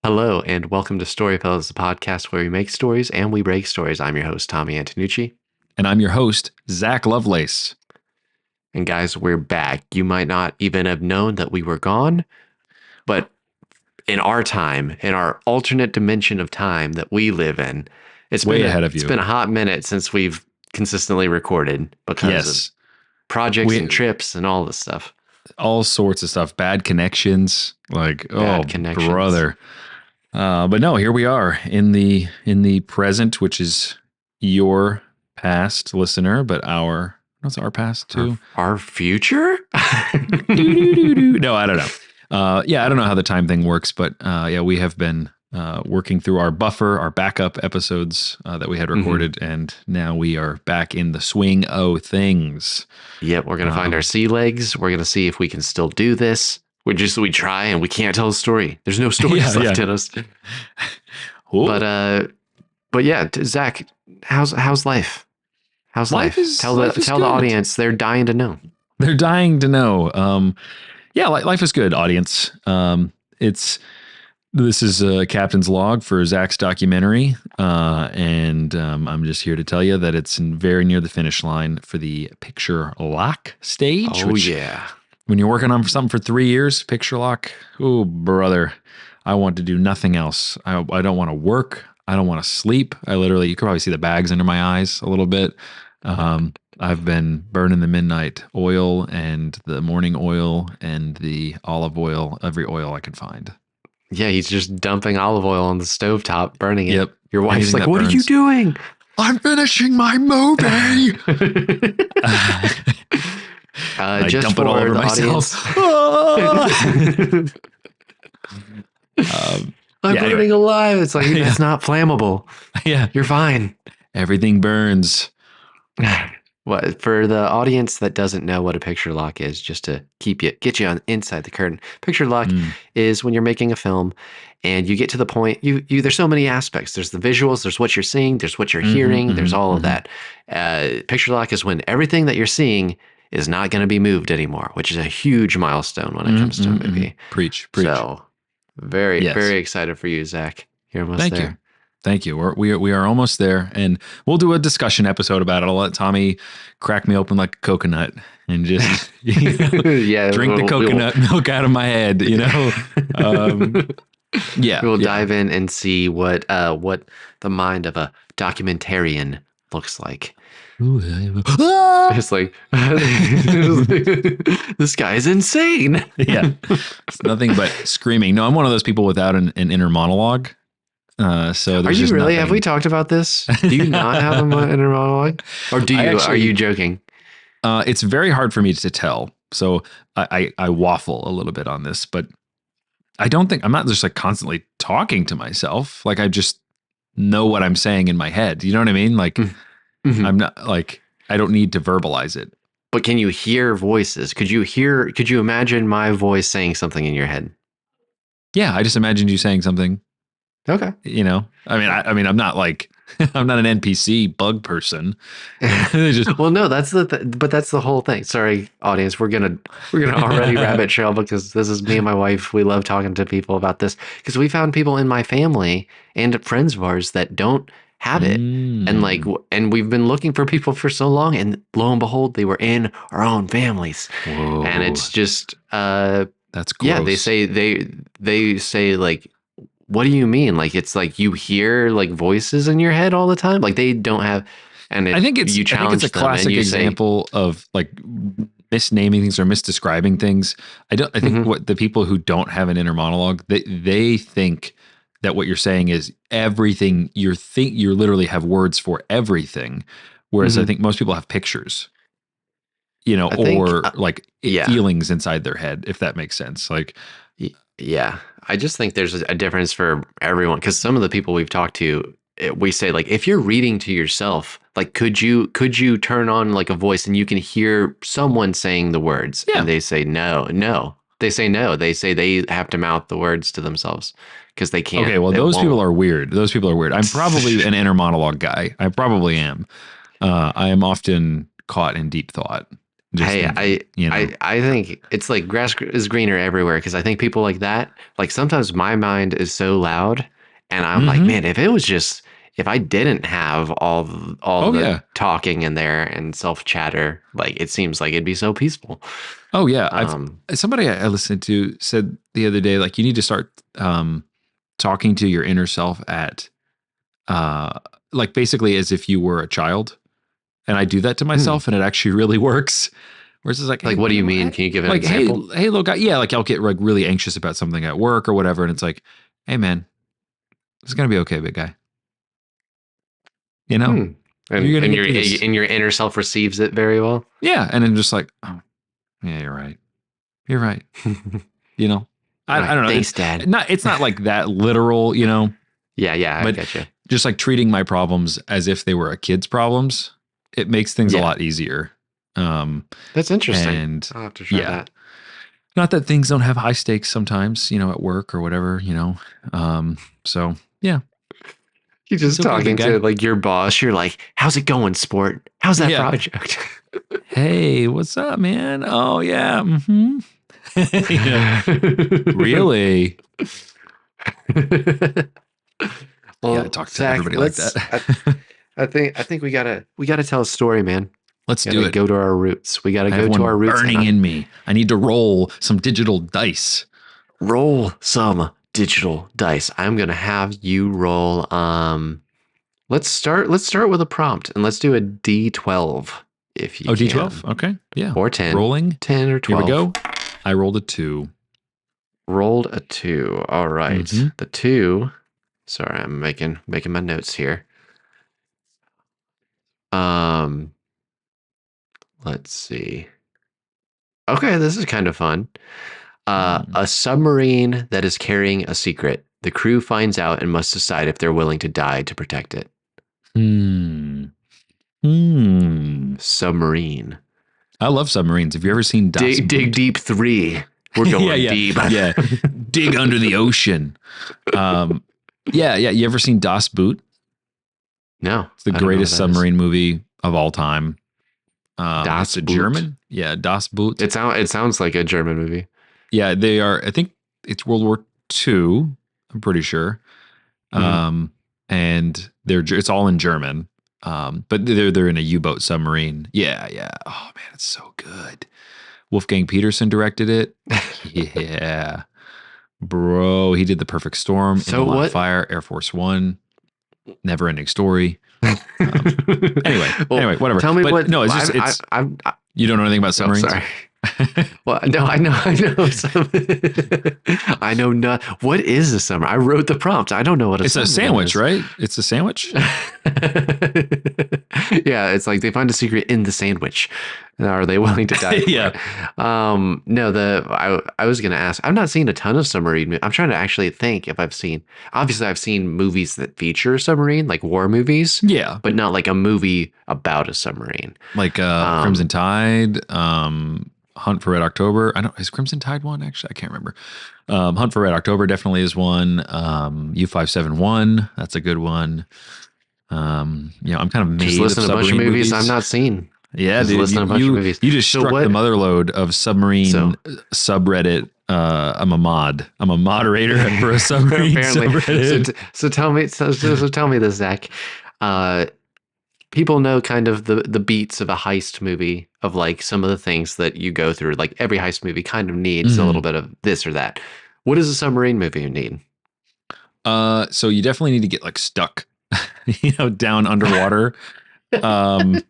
Hello, and welcome to StoryFellas, the podcast where we make stories and we break stories. I'm your host, Tommy Antonucci. And I'm your host, Zach Lovelace. And guys, we're back. You might not even have known that we were gone, but in our time, in our alternate dimension of time that we live in, it's way ahead of you. It's been a hot minute since we've consistently recorded because of projects and trips and all this stuff. All sorts of stuff. Bad connections. Brother. But no, here we are in the present, which is your past listener, but what's our past too? Our future? No, I don't know. I don't know how the time thing works, but we have been working through our buffer, our backup episodes that we had recorded, and now we are back in the swing of things. Yep, we're gonna find our sea legs. We're gonna see if we can still do this. We try and we can't tell a story. There's no stories left in us. But yeah, Zach, how's life? How's life? Tell the audience. They're dying to know. They're dying to know. Life is good, audience. This is Captain's Log for Zach's documentary, and I'm just here to tell you that it's very near the finish line for the picture lock stage. Oh, yeah. When you're working on something for 3 years, picture lock, oh, brother, I want to do nothing else. I don't want to work. I don't want to sleep. You could probably see the bags under my eyes a little bit. I've been burning the midnight oil and the morning oil and the olive oil, every oil I can find. Yeah, he's just dumping olive oil on the stovetop, burning it. Yep. Your wife's like, "What are you doing?" I'm finishing my movie. Just dump for it all over the myself. I'm burning alive. It's like, it's not flammable. Yeah. You're fine. Everything burns. What, for the audience that doesn't know what a picture lock is, just to get you on inside the curtain. Picture lock is when you're making a film and you get to the point, there's so many aspects. There's the visuals, there's what you're seeing, there's what you're hearing, there's all of that. Picture lock is when everything that you're seeing is not going to be moved anymore, which is a huge milestone when it comes to a movie. Preach. So very excited for you, Zach. You're almost there. Thank you. We are almost there, and we'll do a discussion episode about it. I'll let Tommy crack me open like a coconut and just drink the coconut milk out of my head. We'll dive in and see what the mind of a documentarian looks like. Ooh, it's like this guy's insane. Yeah, it's nothing but screaming. No, I'm one of those people without an inner monologue. So are you really? Have we talked about this? Do you not have an inner monologue, or do you? Are you joking? It's very hard for me to tell. So I waffle a little bit on this, but I'm not just like constantly talking to myself. Like I just know what I'm saying in my head. You know what I mean? Like I'm not like, I don't need to verbalize it. But can you hear voices? Could you imagine my voice saying something in your head? Yeah. I just imagined you saying something. Okay. I'm not like, I'm not an NPC bug person. Well, no, that's the whole thing. Sorry, audience. We're gonna already rabbit trail because this is me and my wife. We love talking to people about this because we found people in my family and friends of ours that don't have it. And we've been looking for people for so long, and lo and behold, they were in our own families. Whoa. And it's just, that's gross. Yeah, they say like, what do you mean? Like, it's like you hear like voices in your head all the time. Like they don't have, and I think it's a classic example of like misnaming things or misdescribing things. I think what the people who don't have an inner monologue, they think that what you're saying is everything. You literally have words for everything. Whereas I think most people have pictures, feelings inside their head, if that makes sense. Like, yeah, I just think there's a difference for everyone, because some of the people we've talked to, we say like, if you're reading to yourself, like, could you turn on like a voice and you can hear someone saying the words? Yeah. And they say no. They say no. They say they have to mouth the words to themselves because they can't. Okay, well, those people are weird. I'm probably an inner monologue guy. I probably am. I am often caught in deep thought. Just Hey, thinking, I think it's like grass is greener everywhere because I think people like that, like sometimes my mind is so loud and I'm like, hmm man, if I didn't have all Oh the yeah. talking in there and self chatter, like it seems like it'd be so peaceful. Oh yeah. Um, Somebody I listened to said the other day, like you need to start talking to your inner self at uh like basically as if you were a child. And I do that to hmm. myself and it actually really works. Where it's just like, hey, Like, what do you little, mean? Can you give an like, hey, example? hey, little guy. Yeah, like I'll get like really anxious about something at work or whatever. And it's like, hey man, it's gonna be okay, big guy. You know, Hmm. you're gonna And get through this. your inner self receives it very well. Yeah. And then just like, oh, yeah, you're right. You're right. You know, I Right. don't know. Thanks, Dad. It's not like that literal, Yeah, yeah, I but get you. just like treating my problems as if they were a kid's problems, it makes things a Yeah, lot easier. Um, that's interesting. and I'll have to try yeah, that. not that things don't have high stakes sometimes, at work or whatever. So yeah, You're it's just okay, big talking to guy. like your boss. You're like, "How's it going, sport? How's that Yeah. project?" Hey, what's up, man? Oh yeah. you know, really? Yeah, I Well, talk to Zach, everybody like that. I think we gotta tell a story, man. Let's We do gotta it. go to our roots. We gotta I have go to our one roots and burning in me. I need to roll some digital dice. roll some digital dice. I'm gonna have you roll. Let's start with a prompt and let's do a D12 if you Oh, D12. can, Okay. Yeah. or 10, Rolling. 10 or Here we 12. go. I rolled a 2. Rolled a 2. All right. Mm-hmm. The 2. Sorry, I'm making my notes here. Um, let's see. Okay, this is kind of fun. A submarine that is carrying a secret. The crew finds out and must decide if they're willing to die to protect it. Hmm. Hmm. Submarine. I love submarines. Have you ever seen Das Dig Boot? deep 3. We're yeah, going yeah, deep. yeah. Dig under the ocean. Um, yeah, yeah. You ever seen Das Boot? No, It's the I don't know what greatest that is. submarine movie of all time. It's Das a Boot. German. Yeah, Das Boot. It sounds like a German movie. Yeah, they are. I think it's World War II. I'm pretty sure. Hmm. Um, and it's all in German. But they're in a U-boat submarine. Yeah, yeah. Oh man, it's so good. Wolfgang Peterson directed it. Yeah, bro, he did The Perfect Storm, In the So Line of what? Fire, Air Force One, Never Ending Story. Um, Well, anyway, whatever. tell me But what no, it's just you don't know anything about oh, submarines. sorry. Well, no, I know some. I know not. What is a summer? I wrote the prompt. I don't know what a It's a submarine sandwich, is. right? It's a sandwich. Yeah, it's like they find a secret in the sandwich. Are they willing to die for yeah. it? No, I was gonna ask. I've not seen a ton of submarine. I'm trying to actually think if I've seen. Obviously, I've seen movies that feature a submarine, like war movies, Yeah. but not like a movie about a submarine. Like Crimson Um, Tide, Hunt for Red October. I don't is Crimson Tide one actually? I can't remember. Hunt for Red October definitely is one. U571, that's a good one. I'm kind of just made of listen to a bunch of submarine movies I've movies. not seen. Yeah, Just dude, listen to a bunch of movies. you just So struck the what? motherload of submarine So subreddit. I'm a mod. I'm a moderator for a submarine apparently, subreddit. so tell me, so tell me this, Zach. Uh, People know kind of the beats of a heist movie of like some of the things that you go through. Like every heist movie kind of needs a little Mhm. bit of this or that. What does a submarine movie need? So you definitely need to get like stuck, down underwater. Um,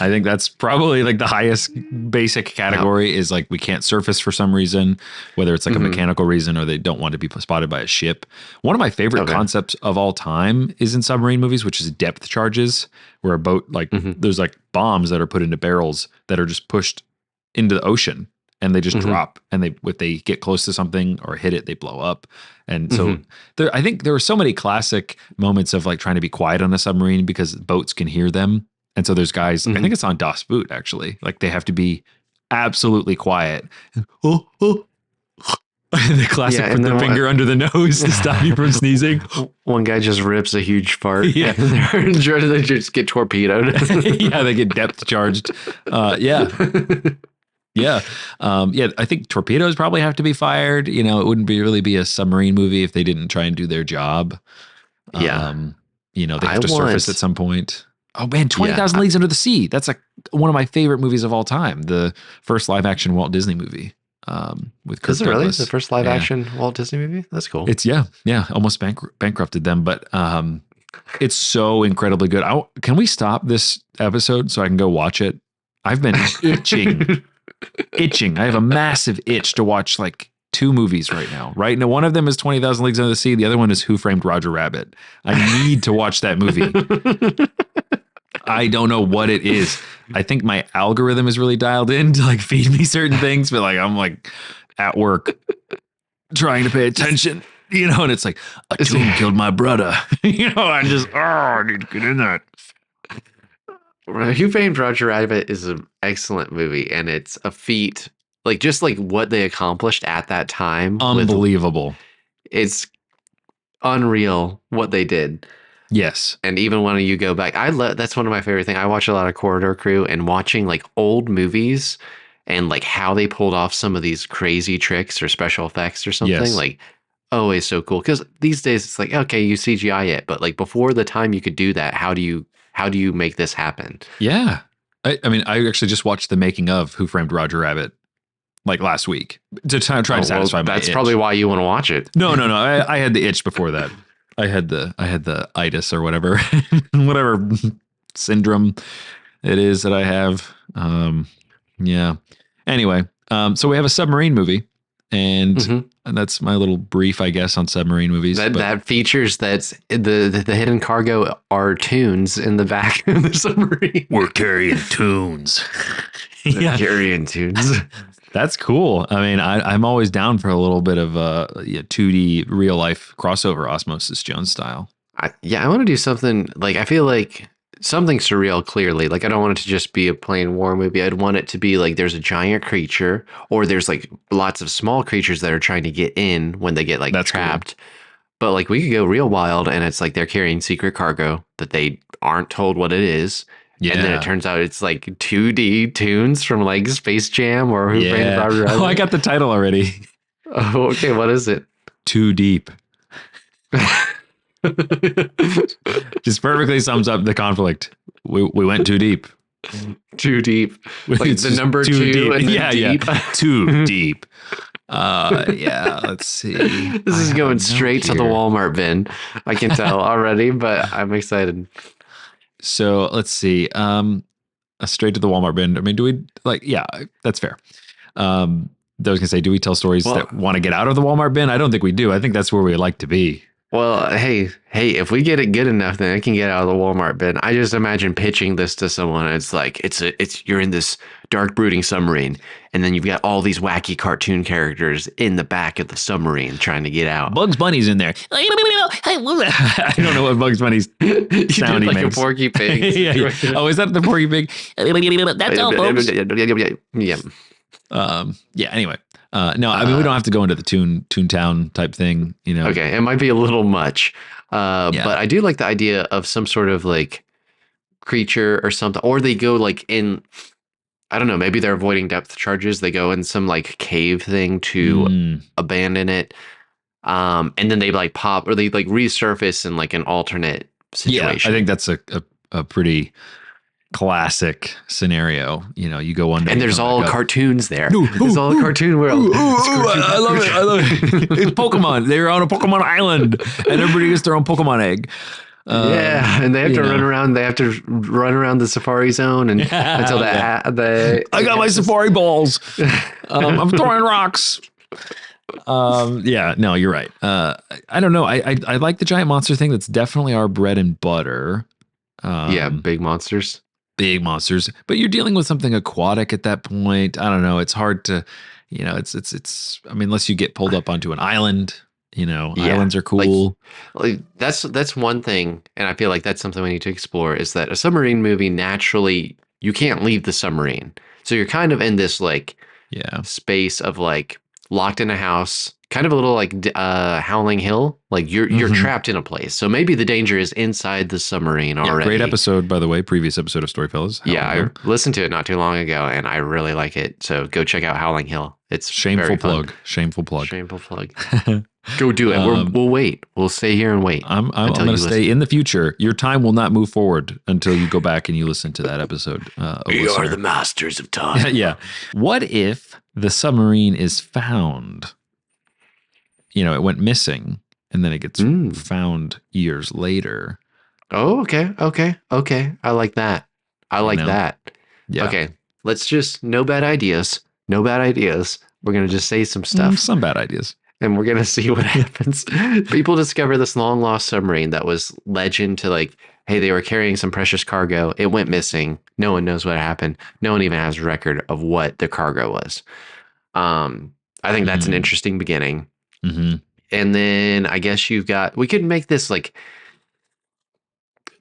I think that's probably like the highest basic Now, category is like we can't surface for some reason, whether it's like a hmm. mechanical reason or they don't want to be spotted by a ship. One of my favorite Okay. concepts of all time is in submarine movies, which is depth charges, where a boat like Hmm. there's like bombs that are put into barrels that are just pushed into the ocean and they just Hmm. drop and they if they get close to something or hit it, they blow up. And so Hmm. I think there were so many classic moments of like trying to be quiet on a submarine because boats can hear them and so there's guys, I Hmm. think it's on Das Boot actually. Like they have to be absolutely quiet. Oh, oh, The classic Yeah, put and the then finger under the nose to stop you from sneezing. one guy just rips a huge fart. Yeah. And they just get torpedoed. Yeah, they get depth charged. Yeah. Yeah. Yeah, I think torpedoes probably have to be fired. You know, it wouldn't really be a submarine movie if they didn't try and do their job. Yeah. You know, they have I to surface want, at some point. Oh man, yeah. 20,000 Leagues Under the Sea. That's like one of my favorite movies of all time. The first live action Walt Disney movie with Kirk Is it really the Douglas. first live Yeah. action Walt Disney movie? That's cool. It's almost bankrupted them, but it's so incredibly good. Can we stop this episode so I can go watch it? I've been itching. I have a massive itch to watch like 2 movies right now. Right now, one of them is 20,000 Leagues Under the Sea. The other one is Who Framed Roger Rabbit. I need to watch that movie. I don't know what it is. I think my algorithm is really dialed in to like feed me certain things, but like I'm like at work trying to pay attention, you know, and it's like a tomb killed my brother. You know, I need to get in that. Who Framed Roger Rabbit is an excellent movie, and it's a feat, like just like what they accomplished at that time. Unbelievable. It's unreal what they did. Yes. And even when you go back, that's one of my favorite things. I watch a lot of Corridor Crew, and watching like old movies and like how they pulled off some of these crazy tricks or special effects or something, Yes. like always so cool. Because these days it's like, okay, you CGI it, but like before the time you could do that, how do you make this happen? Yeah. I mean, I actually just watched the making of Who Framed Roger Rabbit like last week to try to satisfy my That's itch. probably why you want to watch it. No. I had the itch before that. I had the itis or whatever syndrome it is that I have. Yeah. Anyway, so we have a submarine movie, and that's my little brief, I guess, on submarine movies. That features that's the hidden cargo are tunes in the back of the submarine. We're carrying tunes. Yeah, carrying tunes. That's cool. I mean, I'm always down for a little bit of 2D real life crossover Osmosis Jones style. I want to do something like, I feel like something surreal, clearly. Like, I don't want it to just be a plain war movie. I'd want it to be like there's a giant creature, or there's like lots of small creatures that are trying to get in when they get like That's trapped. Cool. But like we could go real wild, and it's like they're carrying secret cargo that they aren't told what it is. Yeah. And then it turns out it's like 2D tunes from like Space Jam or Who Framed Roger Rabbit. Oh, I got the title already. Oh, okay. What is it? Too Deep. Just perfectly sums up the conflict. We went too deep. Too deep. Like the number two deep. and deep. Too deep. Yeah, let's see. This is going straight to the Walmart bin. I can tell already, but I'm excited. So let's see. Straight to the Walmart bin. I mean, do we like? Yeah, that's fair. I was gonna say, do we tell stories that want to get out of the Walmart bin? I don't think we do. I think that's where we like to be. Well, hey, if we get it good enough, then it can get out of the Walmart bin. I just imagine pitching this to someone. It's like you're in this dark brooding submarine, and then you've got all these wacky cartoon characters in the back of the submarine trying to get out. Bugs Bunny's in there. I don't know what Bugs Bunny's sound he like makes. A Porky Pig. Yeah. Oh, is that the Porky Pig? That's all, folks. Yeah. Anyway. No, I mean, we don't have to go into the Toontown type thing, you know. Okay, it might be a little much, but I do like the idea of some sort of like creature or something, or they go like in, I don't know, maybe they're avoiding depth charges. They go in some like cave thing to abandon it, and then they like pop, or they like resurface in like an alternate situation. Yeah, I think that's a pretty classic scenario. You know, you go under, and there's all cartoons there. It's all a cartoon world. I love it. It's Pokemon. They're on a Pokemon island, and everybody gets their own Pokemon egg. Yeah, and they have to run around. They have to run around the safari zone and until I got my safari balls. I'm throwing rocks. Yeah, no, you're right. I don't know. I like the giant monster thing. That's definitely our bread and butter. Yeah, big monsters. Big monsters, but you're dealing with something aquatic at that point. I don't know. It's hard to, you know, it's, I mean, unless you get pulled up onto an island, you know, islands are cool. Like that's one thing. And I feel like that's something we need to explore, is that a submarine movie, naturally, you can't leave the submarine. So you're kind of in this like space of like locked in a house kind of a little like Howling Hill. Like you're trapped in a place. So maybe the danger is inside the submarine Yeah, already. great episode, by the way. Previous episode of StoryFellas. Yeah, I listened to it not too long ago, and I really like it. So go check out Howling Hill. It's shameful very fun. plug. Shameful plug. Shameful plug. Go do it. We'll wait. We'll stay here and wait. I'm going to stay in the future. Your time will not move forward until you go back and you listen to that episode. We are the masters of time. Yeah. What if the submarine is found? You know, it went missing and then it gets found years later. Oh, okay. I like that. I like that. Yeah. Okay. Let's just, no bad ideas. No bad ideas. We're going to just say some stuff. Some bad ideas. And we're going to see what happens. People discover this long lost submarine that was legend to like, hey, they were carrying some precious cargo. It went missing. No one knows what happened. No one even has a record of what the cargo was. I think that's an interesting beginning. And then I guess we could make this like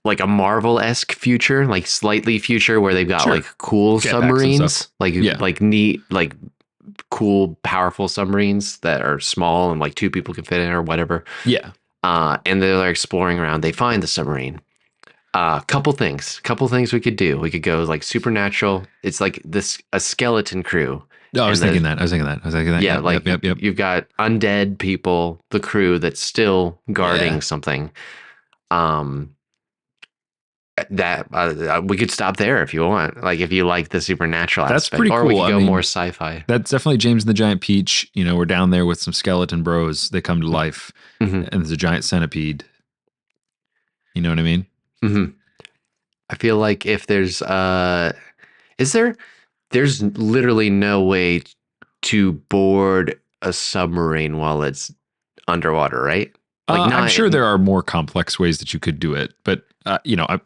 a Marvel-esque future, like slightly future where they've got like cool submarines, like neat, like cool, powerful submarines that are small and like two people can fit in or whatever. Yeah. And they're exploring around. They find the submarine. Couple things we could do. We could go like supernatural. It's like a skeleton crew. No, I was thinking that. Yeah, yep. You've got undead people, the crew that's still guarding something. That we could stop there if you want. Like if you like the supernatural that's aspect, pretty or cool. we could go more sci-fi. That's definitely James and the Giant Peach. You know, we're down there with some skeleton bros. They come to life, and there's a giant centipede. You know what I mean? I feel like if there's there's literally no way to board a submarine while it's underwater, right? Like I'm sure there are more complex ways that you could do it, but you know, I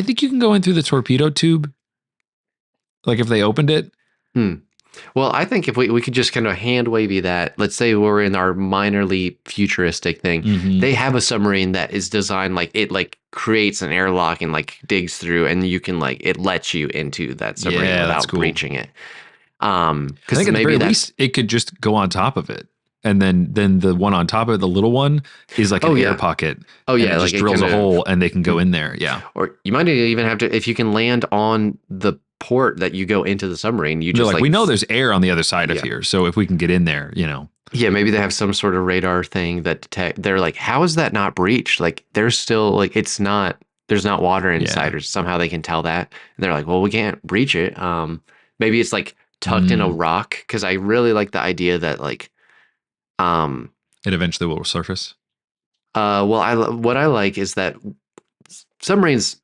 think you can go in through the torpedo tube. Like if they opened it. Well, I think if we could just kind of hand wavy that, let's say we're in our minorly futuristic thing, they have a submarine that is designed like it like creates an airlock and like digs through, and you can like it lets you into that submarine without breaching it. Because maybe at least it could just go on top of it. And then the one on top of it, the little one, is like an air pocket. Oh yeah, it like just drills a hole and they can go in there. Yeah. Or you might even have to, if you can land on the port that you go into the submarine, you just like we know there's air on the other side of here, so if we can get in there, you know. Yeah, maybe they have some sort of radar thing that detect. They're like, how is that not breached? Like there's still like it's not. There's not water inside, or somehow they can tell that. And they're like, well, we can't breach it. Maybe it's like tucked in a rock, because I really like the idea that like. It eventually will surface. What I like is that submarines,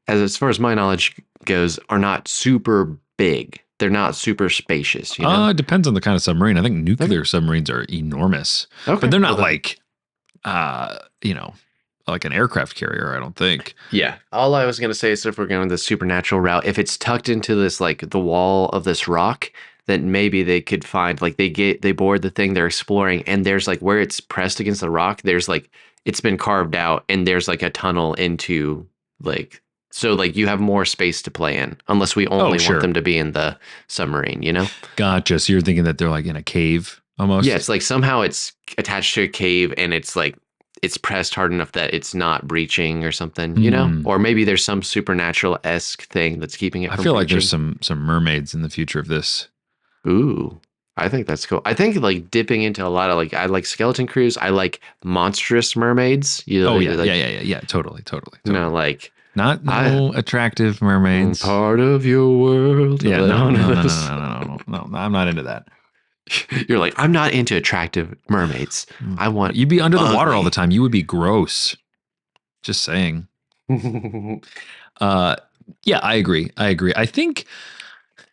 as far as my knowledge goes, are not super big. They're not super spacious. You know? It depends on the kind of submarine. I think nuclear submarines are enormous, but they're not like, you know, like an aircraft carrier. I don't think. Yeah. All I was gonna say is if we're going the supernatural route, if it's tucked into this like the wall of this rock, then maybe they could find like they board the thing, they're exploring, and there's like where it's pressed against the rock, there's like it's been carved out, and there's like a tunnel into like, so like you have more space to play in, unless we only want them to be in the submarine, you know? Gotcha. So you're thinking that they're like in a cave almost? Yeah, it's like somehow it's attached to a cave, and it's like it's pressed hard enough that it's not breaching or something, you know? Or maybe there's some supernatural-esque thing that's keeping it from feel breaching. like there's some mermaids in the future of this. Ooh, I think that's cool. I think like dipping into a lot of like, I like skeleton crews. I like monstrous mermaids. Yeah, totally. You know, like not attractive mermaids. Part of your world. Yeah, no, I'm not into that. You're like, I'm not into attractive mermaids. I want you'd be under the water all the time. You would be gross. Just saying. Yeah, I agree. I think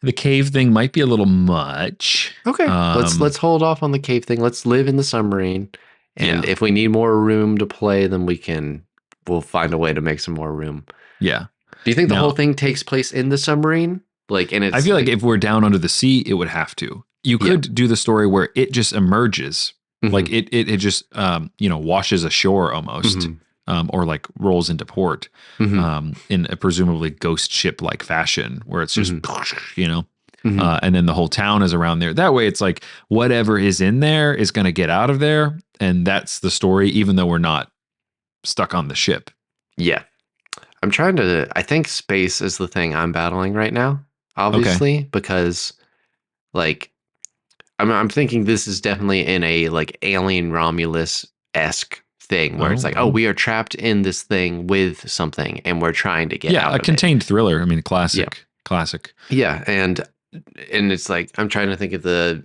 the cave thing might be a little much. Okay, let's hold off on the cave thing. Let's live in the submarine, and if we need more room to play, then we'll find a way to make some more room. Yeah. Do you think the whole thing takes place in the submarine? Like, and it's I feel like if we're down under the sea, it would have to. You could do the story where it just emerges, like it just washes ashore almost, or like rolls into port, in a presumably ghost ship like fashion, where it's just Hmm. And then the whole town is around there. That way, it's like whatever is in there is going to get out of there, and that's the story. Even though we're not stuck on the ship. Yeah. I'm trying to, I think space is the thing I'm battling right now, Okay. obviously, because like I'm thinking this is definitely in a like Alien Romulus esque thing where it's Oh, like, oh, oh. we are trapped in this thing with something and we're trying to get Yeah, a out of it. contained thriller. I mean, Yeah. classic. Yeah. And it's like I'm trying to think of the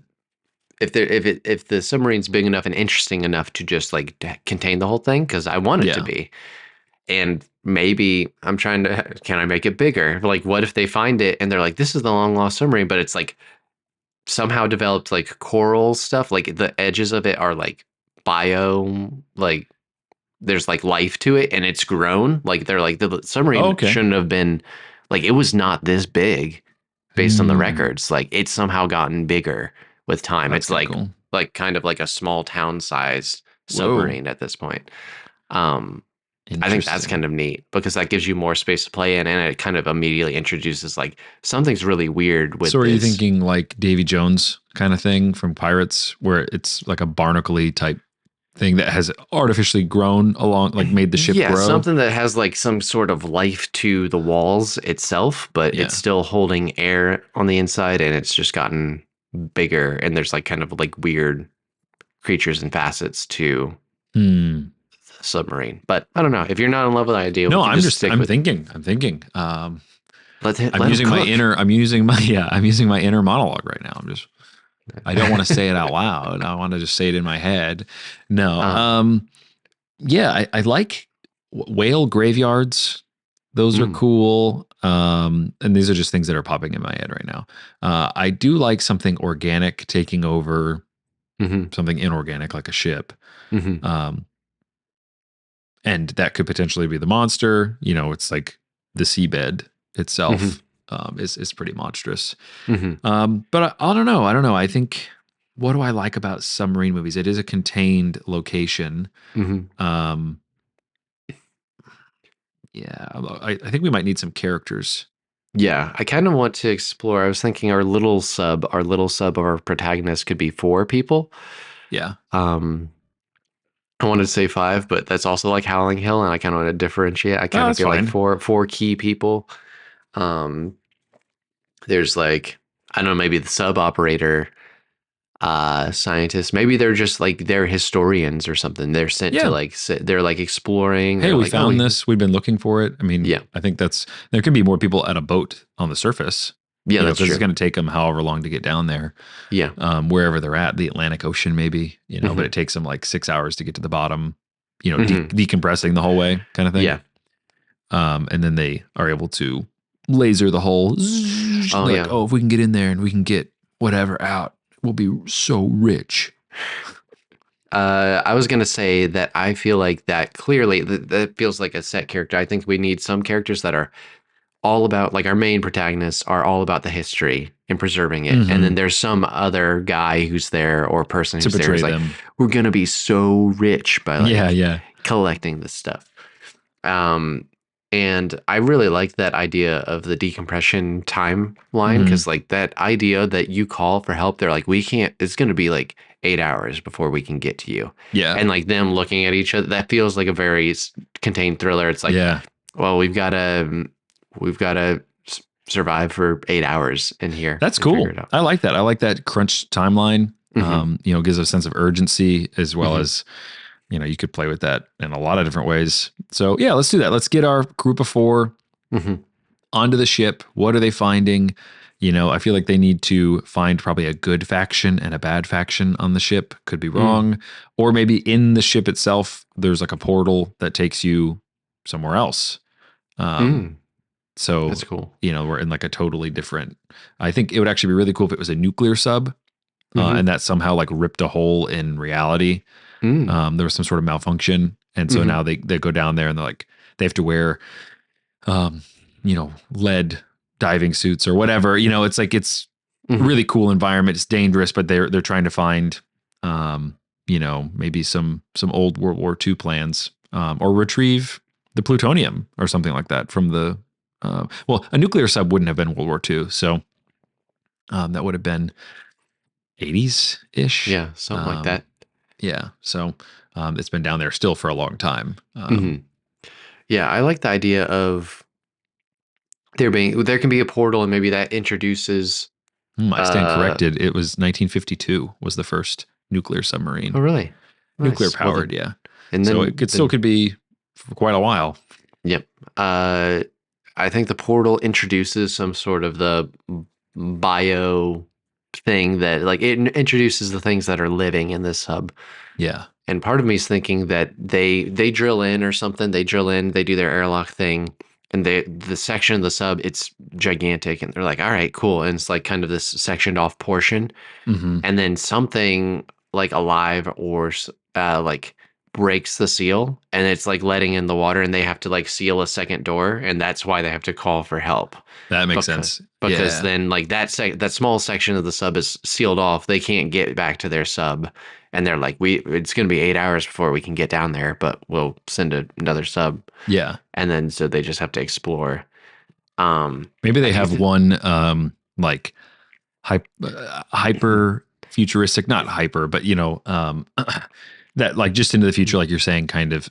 if the submarine's big enough and interesting enough to just like contain the whole thing, because I want it to Yeah. be. And maybe I'm trying to, can I make it bigger? Like, what if they find it and they're like, this is the long lost submarine, but it's like somehow developed like coral stuff. Like the edges of it are like bio, like there's like life to it and it's grown. Like they're like, the Oh, submarine okay. shouldn't have been, like, it was not this big based on the Hmm. records. Like it's somehow gotten bigger with time. That's It's kind of cool. like kind of like a small town sized Whoa. submarine at this point. Um, I think that's Interesting. kind of neat because that gives you more space to play in, and it kind of immediately introduces like something's really weird with So are you this. thinking like Davy Jones kind of thing from Pirates, where it's like a barnacle type thing that has artificially grown along, like made the ship Yeah, grow? something that has like some sort of life to the walls itself, but it's Yeah. still holding air on the inside, and it's just gotten bigger, and there's like kind of like weird creatures and facets to Hmm. the submarine. But I don't know. If you're not in love with the idea, we No, could just stick I'm with thinking. I'm thinking. let him cook. I'm using my yeah, I'm using my inner monologue right now. I don't want to say it out loud. I want to just say it in my head. No. um, Yeah, I like whale graveyards. Those are mm, cool. And these are just things that are popping in my head right now. I do like something organic taking over hmm something inorganic like a ship. hmm Um, and that could potentially be the monster. You know, it's like the seabed hmm itself is pretty monstrous. hmm But I don't know. I don't know. I think what do I like about submarine movies? It is a contained location. hmm Um, yeah, I think we might need some characters. Yeah, I kind of want to explore. I was thinking our little sub of our protagonist could be four people. Yeah. Um, I wanted to say five, but that's also like Howling Hill, and I kind of want to differentiate. I Oh, kind of that's feel like fine. four key people. Um, there's like I don't know, maybe the sub operator, scientists. Maybe they're just like they're historians or something. They're sent to Yeah. like they're like exploring. Hey, They're we like, oh, found this. We've been looking for it. I mean, yeah, I think there could be more people at a boat on the surface, yeah, you know, that's because it's true. going to take them however long to get down there, Yeah, wherever they're at, the Atlantic Ocean, maybe, you know, but hmm it takes them like 6 hours to get to the bottom, you know, hmm decompressing the whole way kind of thing. yeah. And then they are able to laser the hole. Oh They're like, yeah. oh, if we can get in there and we can get whatever out, we'll be so rich. I was gonna say that I feel like that clearly that feels like a set character. I think we need some characters that are all about like our main protagonists are all about the history and preserving it, and then Hmm. there's some other guy who's there or person To who's there who's betray like, them. we're gonna be so rich by Yeah, like yeah. collecting this stuff. Um, and I really like that idea of the decompression timeline Hmm. because, like, that idea that you call for help, they're like, we can't, it's going to be like 8 hours before we can get to you. Yeah, And like them looking at each other, that feels like a very contained thriller. It's like, yeah. well, we've got to survive for 8 hours in here That's and figure cool. it out. I like that. I like that crunch timeline. Hmm You know, gives a sense of urgency as well hmm as, you know, you could play with that in a lot of different ways. So yeah, let's do that. Let's get our group of four hmm onto the ship. What are they finding? You know, I feel like they need to find probably a good faction and a bad faction on the ship. Could be mm wrong. Or maybe in the ship itself, there's like a portal that takes you somewhere else. Um, mm so, That's cool. you know, we're in like a totally different. I think it would actually be really cool if it was a nuclear sub, Hmm and that somehow like ripped a hole in reality. mm There was some sort of malfunction, and so hmm now they go down there and they're like they have to wear, um, you know, lead diving suits or whatever. You know, it's like it's a hmm really cool environment. It's dangerous, but they're trying to find, um, you know, maybe some old World War II plans, or retrieve the plutonium or something like that from the. Well, a nuclear sub wouldn't have been World War II, so That would have been 80s ish. Yeah, something like that. Yeah. So it's been down there still for a long time. Hmm. Yeah, I like the idea of there can be a portal, and maybe that introduces. I stand corrected. It was 1952 was the first nuclear submarine. Oh, really? Nuclear Nice. Well, powered, yeah. and So it still could be for quite a while. yep. I think the portal introduces some sort of the bio thing that, like, it introduces the things that are living in this sub. Yeah. And part of me is thinking that they drill in or something. They drill in, they do their airlock thing, and the section of the sub, it's gigantic, and they're like, all right, cool. And it's like kind of this sectioned off portion, Mm-hmm. and then something like alive or like breaks the seal, and it's like letting in the water, and they have to like seal a second door, and that's why they have to call for help. That makes because sense. because Yeah. then like that small section of the sub is sealed off. They can't get back to their sub, and they're like, it's going to be 8 hours before we can get down there, but we'll send another sub. Yeah. And then so they just have to explore. Maybe I they think have one like hyper futuristic, not hyper, but that like just into the future, like you're saying, kind of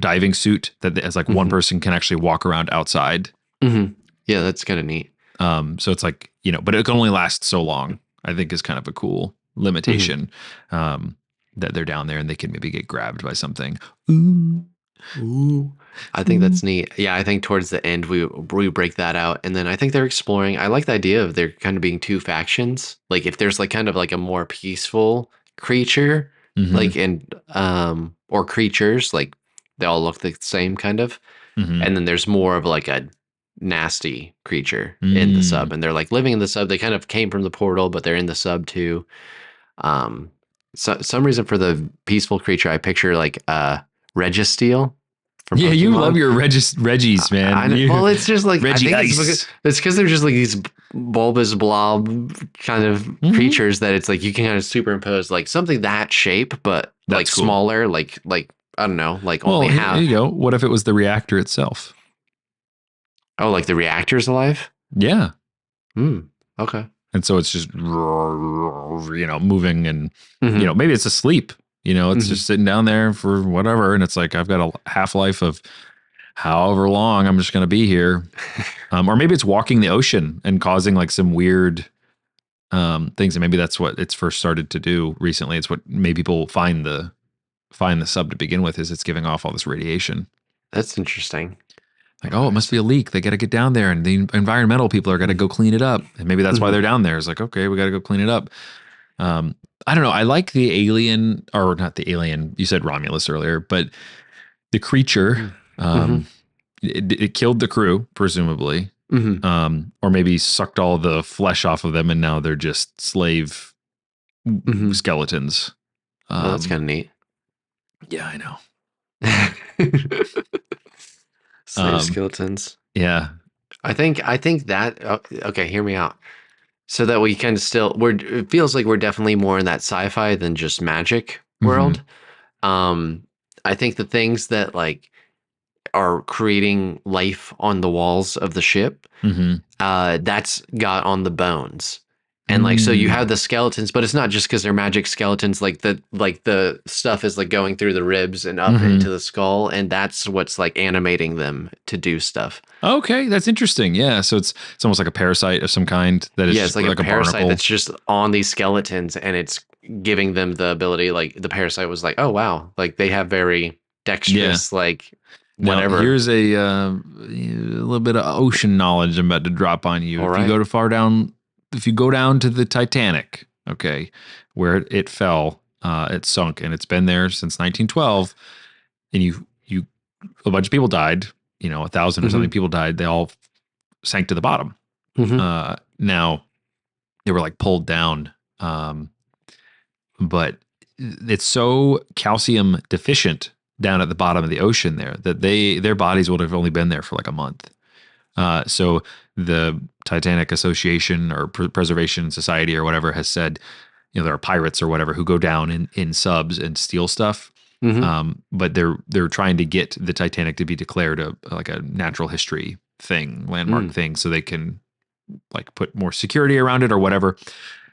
diving suit that as like one person can actually walk around outside. Yeah, that's kind of neat. So it's like, but it can only last so long, I think is kind of a cool limitation. That they're down there and they can maybe get grabbed by something. Ooh. I think that's neat. Yeah, I think towards the end we break that out, and then I think they're exploring. I like the idea of there kind of being two factions. Like if there's like kind of like a more peaceful creature, like or creatures, like they all look the same kind of, and then there's more of like a nasty creature in the sub, and they're like living in the sub. They kind of came from the portal, but they're in the sub too. So some reason for the peaceful creature, I picture like Registeel from Yeah, you Pokemon. love your Reggies, man. I know. Well, it's just like Reggie I think Ice. it's because they're just like these bulbous blob kind of creatures that it's like you can kind of superimpose like something that shape, but That's like cool. smaller, like I don't know, like Well, only here half. you go. What if it was the reactor itself? Oh, like the reactor's alive? Yeah. Okay. And so it's just, moving and, maybe it's asleep, it's just sitting down there for whatever. And it's like, I've got a half-life of however long I'm just going to be here. Or maybe it's walking the ocean and causing like some weird things. And maybe that's what it's first started to do recently. It's what made people find the sub to begin with, is it's giving off all this radiation. That's interesting. Like, oh, it must be a leak. They got to get down there, and the environmental people are got to go clean it up. And maybe that's why they're down there. It's like, okay, we got to go clean it up. I don't know. I like the alien, or not the alien. You said Romulus earlier, but the creature, it killed the crew, presumably, or maybe sucked all the flesh off of them, and now they're just slave skeletons. Oh, that's kind of neat. Yeah, I know. Slave skeletons. Yeah. I think that okay, hear me out. So that we kind of it feels like we're definitely more in that sci-fi than just magic world. I think the things that like are creating life on the walls of the ship, that's got on the bones. And like, so you have the skeletons, but it's not just because they're magic skeletons. Like the stuff is like going through the ribs and up into the skull, and that's what's like animating them to do stuff. Okay, that's interesting. Yeah, so it's almost like a parasite of some kind that is it's like a parasite barnacle that's just on these skeletons, and it's giving them the ability. Like the parasite was like, oh wow, like they have very dexterous, like whatever. Now, here's a little bit of ocean knowledge I'm about to drop on you. All if right. you go to far down, if you go down to the Titanic, okay, where it fell, it sunk, and it's been there since 1912, and you a bunch of people died. 1,000 or something people died. They all sank to the bottom. Now they were like pulled down, but it's so calcium deficient down at the bottom of the ocean there that their bodies would have only been there for like a month. So the Titanic Association or Preservation Society or whatever has said, there are pirates or whatever who go down in subs and steal stuff. But they're trying to get the Titanic to be declared like a natural history thing, landmark thing, so they can like put more security around it or whatever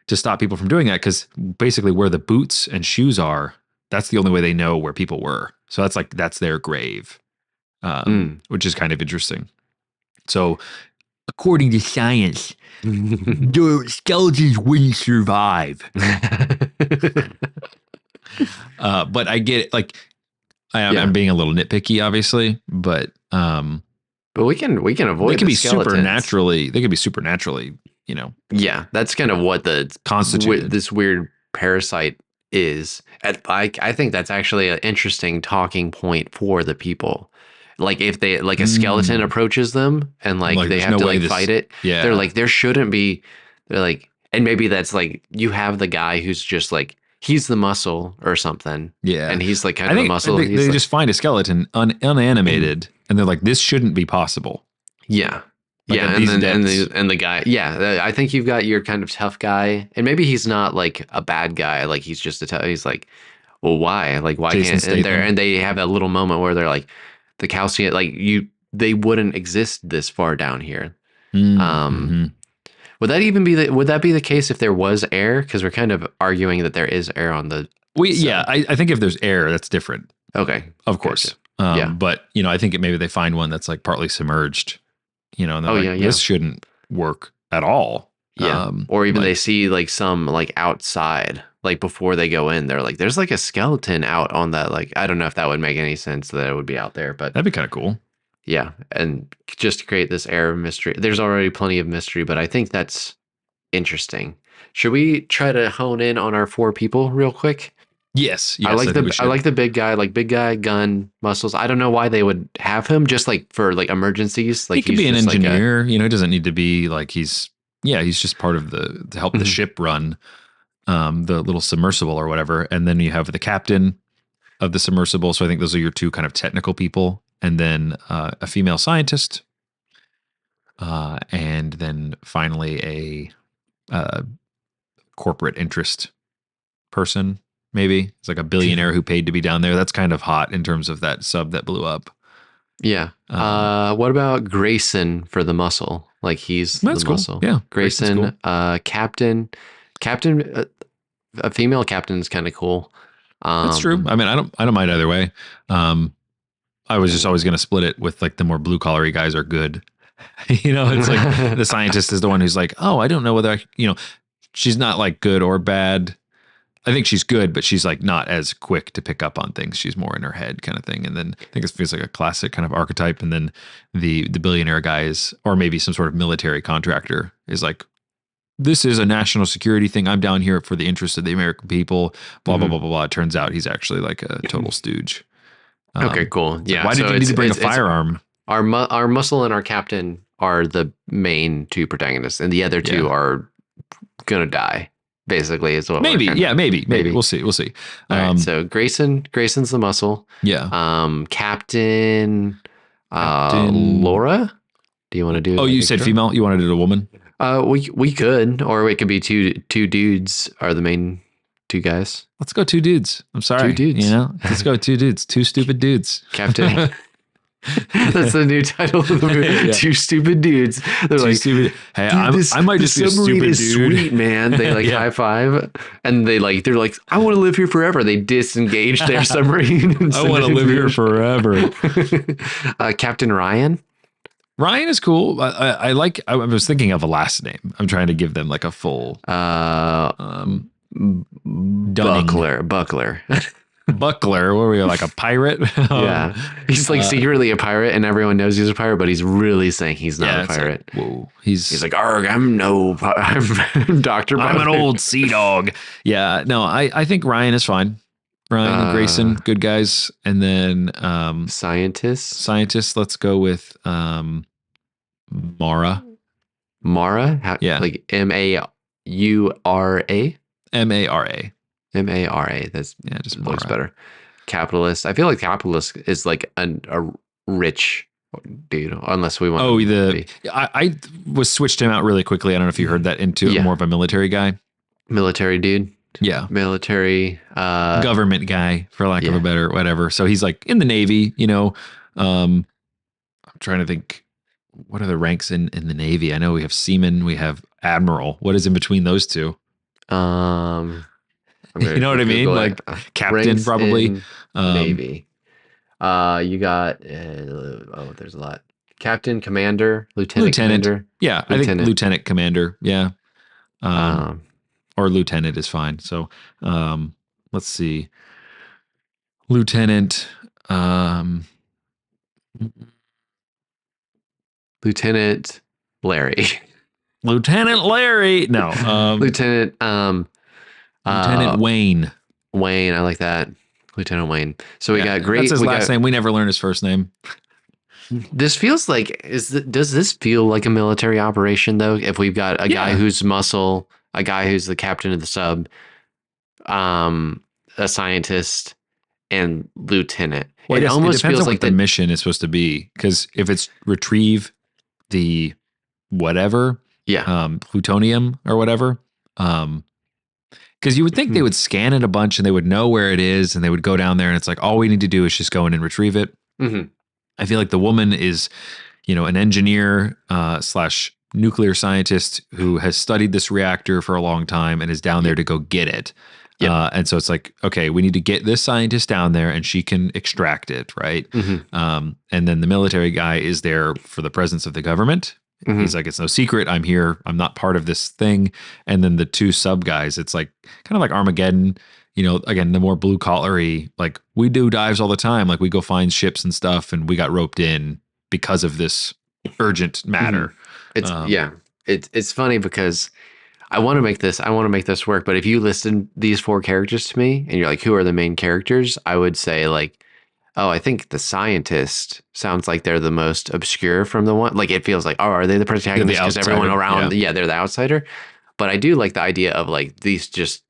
to stop people from doing that. Because basically, where the boots and shoes are, that's the only way they know where people were. So that's their grave, which is kind of interesting. So, according to science, the skeletons wouldn't survive. But I get it. Like, I'm being a little nitpicky, obviously, but we can avoid. They can be skeletons. supernaturally. They can be supernaturally. Yeah, that's kind of what the constituted this weird parasite is. I think that's actually an interesting talking point for the people. Like if they a skeleton approaches them and they have to fight it, they're like there shouldn't be. They're like, and maybe that's like you have the guy who's just like he's the muscle or something. Yeah, and he's like kind of a muscle. They just find a skeleton unanimated, and they're like, this shouldn't be possible. Yeah. And the guy, I think you've got your kind of tough guy, and maybe he's not like a bad guy, like he's just he's like, well, why? Like, why Jason can't and they have that little moment where they're like, the calcium, like they wouldn't exist this far down here. Would that even be would that be the case if there was air? Because we're kind of arguing that there is air on the. I think if there's air, that's different. Okay, of course. Gotcha. But I think maybe they find one that's like partly submerged. And this shouldn't work at all. Yeah. Or even they see like some like outside, like before they go in, they're like, there's like a skeleton out on that. Like, I don't know if that would make any sense that it would be out there, but that'd be kind of cool. Yeah. And just to create this air of mystery, there's already plenty of mystery, but I think that's interesting. Should we try to hone in on our 4 people real quick? Yes, I like the big guy, gun, muscles. I don't know why they would have him, just like for like emergencies. Like he could be an engineer, he doesn't need to be like he's just part of to help the ship run, the little submersible or whatever. And then you have the captain of the submersible. So I think those are your 2 kind of technical people, and then a female scientist, and then finally a corporate interest person. Maybe it's like a billionaire who paid to be down there. That's kind of hot in terms of that sub that blew up. Yeah. What about Grayson for the muscle? Like he's the muscle. Yeah. Grayson, cool. Captain, a female captain is kind of cool. That's true. I mean, I don't mind either way. I was just always going to split it with like the more blue collary guys are good. It's like the scientist is the one who's like, oh, I don't know whether she's not like good or bad. I think she's good, but she's like not as quick to pick up on things. She's more in her head kind of thing. And then I think it feels like a classic kind of archetype. And then the billionaire guy is, or maybe some sort of military contractor is like, this is a national security thing. I'm down here for the interest of the American people, blah, blah, blah, blah, blah. It turns out he's actually like a total stooge. Okay, cool. Yeah. Why did you need to bring a firearm? Our muscle and our captain are the main 2 protagonists, and the other 2 are going to die. Basically, is what maybe. Maybe we'll see. All right, so Grayson's the muscle. Yeah. Captain. Laura. Do you want to do? Oh, you said female. You wanted to do a woman. We could, or it could be two dudes are the main 2 guys. Let's go 2 dudes. I'm sorry, 2 dudes. Let's go 2 dudes. 2 stupid dudes. Captain. That's the new title of the movie. Yeah. 2 stupid dudes. They're like, stupid. Hey, I might just be a stupid dude. Sweet, man. They like high five, and they're like, I want to live here forever. They disengage their submarine. I want to live here forever. Captain Ryan. Ryan is cool. I was thinking of a last name. I'm trying to give them like a full. Buckler. Buckler, where we are like a pirate. Yeah, he's like secretly a pirate, and everyone knows he's a pirate, but he's really saying he's not a pirate. Like, whoa, he's like, arg, I'm Dr. I'm an old sea dog. Yeah, no, I think Ryan is fine. Ryan and Grayson, good guys, and then scientists. Let's go with Mara. Mara, like MAURA. MARA. MARA. That's just looks better. Capitalist. I feel like capitalist is like a rich dude, unless we want. Oh, I was switched him out really quickly. I don't know if you heard that into more of a military guy. Military dude. Yeah. Military. Government guy, for lack of a better whatever. So he's like in the Navy. I'm trying to think what are the ranks in the Navy? I know we have seaman, we have admiral. What is in between those two? Um, I'm You gonna know what I mean? Google it. Like captain, Ranks probably. in Um, Navy. You got there's a lot. Captain, commander, lieutenant lieutenant. commander, Yeah, I think lieutenant. lieutenant commander. Yeah. Um, Um, or lieutenant is fine. So, um, let's see. Lieutenant. Um, Lieutenant Larry. Lieutenant Larry. No. Lieutenant Lieutenant uh Wayne. Wayne. I like that. Lieutenant Wayne. So Yeah, that's his we last got name. We never learned his first name. this feels like does this feel like a military operation though? If we've got a guy Yeah. who's muscle, a guy who's the captain of the sub, um, a scientist, and lieutenant. Well, I It guess it almost depends feels on like what the that. mission is supposed to be. Because if it's retrieve the whatever, Yeah. plutonium or whatever, because you would think they Mhm. would scan it a bunch and they would know where it is and they would go down there and it's like all we need to do is just go in and retrieve it. Mhm. I feel like the woman is, an engineer slash nuclear scientist who has studied this reactor for a long time and is down there Yep. to go get it. Yep. And so it's like, okay, we need to get this scientist down there and she can extract it, right? Mhm. And then the military guy is there for the presence of the government. He's Mhm. like, it's no secret. I'm here. I'm not part of this thing. And then the two sub guys, it's like kind of like Armageddon. Again, the more blue collary, like we do dives all the time. Like we go find ships and stuff, and we got roped in because of this urgent Mhm. matter. It's Um, yeah. It's funny because I want to make this work, but if you listed these four characters to me and you're like, who are the main characters? I would say like, oh, I think the scientist sounds like they're the most obscure from the one. Like it feels like, oh, are they the they're the protagonist? Because everyone outsider. around, Yeah. yeah, they're the outsider. But I do like the idea of like these just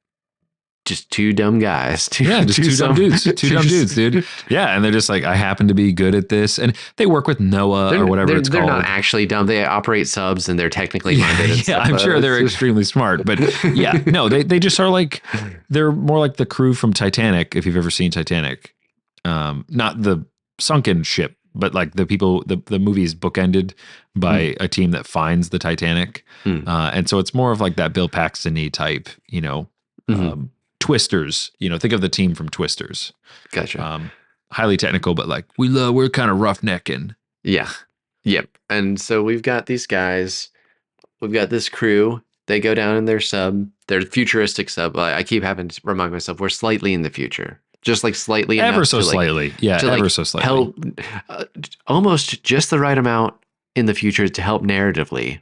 two dumb guys. Yeah, just two dumb dudes. Two dumb dudes, dude. They're Yeah. And they're just like, I happen to be good at this. And they work with Noah or whatever it's they're not called. actually dumb. They operate subs and they're technically Yeah, minded and yeah, stuff. I'm sure they're It's extremely smart, but yeah, no, they just are like they're more like the crew from Titanic, if you've ever seen Titanic. Not the sunken ship, but like the people. The movie is bookended by a team that finds the Titanic, mm, and so it's more of like that Bill Paxton-y type, mhm. Twisters. Think of the team from Twisters. Gotcha. Highly technical, but like we're kind of roughnecking. Yeah. Yep. And so we've got these guys. We've got this crew. They go down in their sub, their futuristic sub. I keep having to remind myself we're slightly in the future, just like slightly Ever enough so slightly, yeah, to ever like so slightly. help, uh, almost just the right amount in the future to help narratively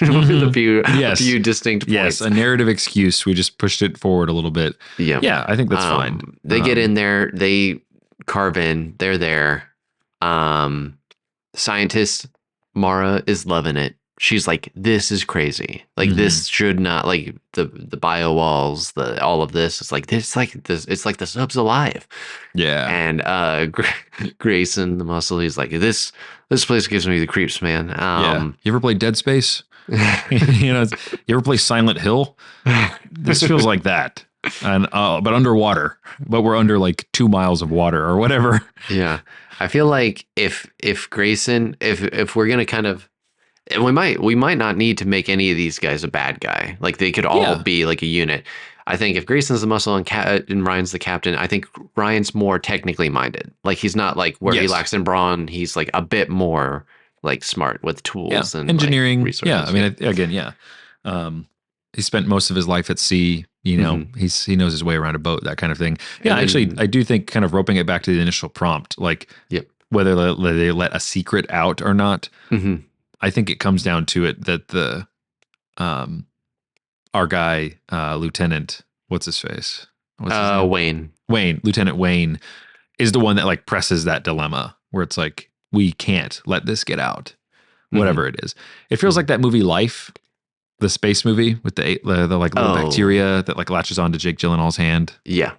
with a Yes. few distinct Yes, points. a narrative excuse. We just pushed it forward a little bit. Yeah. Yeah, I think that's fine. They get in there, they carve in, they're there. Scientist Mara is loving it. She's like, this is crazy. Like this should not like the bio walls, all of this. It's like this, like this. It's like the sub's alive. Yeah. And Grayson, the muscle, he's like, this place gives me the creeps, man. Yeah. You ever play Dead Space? You ever play Silent Hill? This feels like that. And but underwater. But we're under like 2 miles of water or whatever. Yeah. I feel like if Grayson, if we're gonna kind of, and we might not need to make any of these guys a bad guy. Like they could all Yeah. be like a unit. I think if Grayson's the muscle and Ryan's the captain, I think Ryan's more technically minded. Like he's not like where he Yes. lacks in brawn. He's like a bit more like smart with Yeah. tools and Engineering. like, resources. Yeah. I mean, again, yeah. He spent most of his life at sea. He knows his way around a boat, that kind of thing. Yeah, And actually, then- I do think kind of roping it back to the initial prompt, like Yep. whether they let a secret out or not. Mhm. I think it comes down to it that our guy, Lieutenant, what's his face? What's his name? Wayne. Lieutenant Wayne is the one that like presses that dilemma where it's like, we can't let this get out, whatever it is. It feels like that movie Life, the space movie with the like little bacteria that like latches onto Jake Gyllenhaal's hand. Yeah.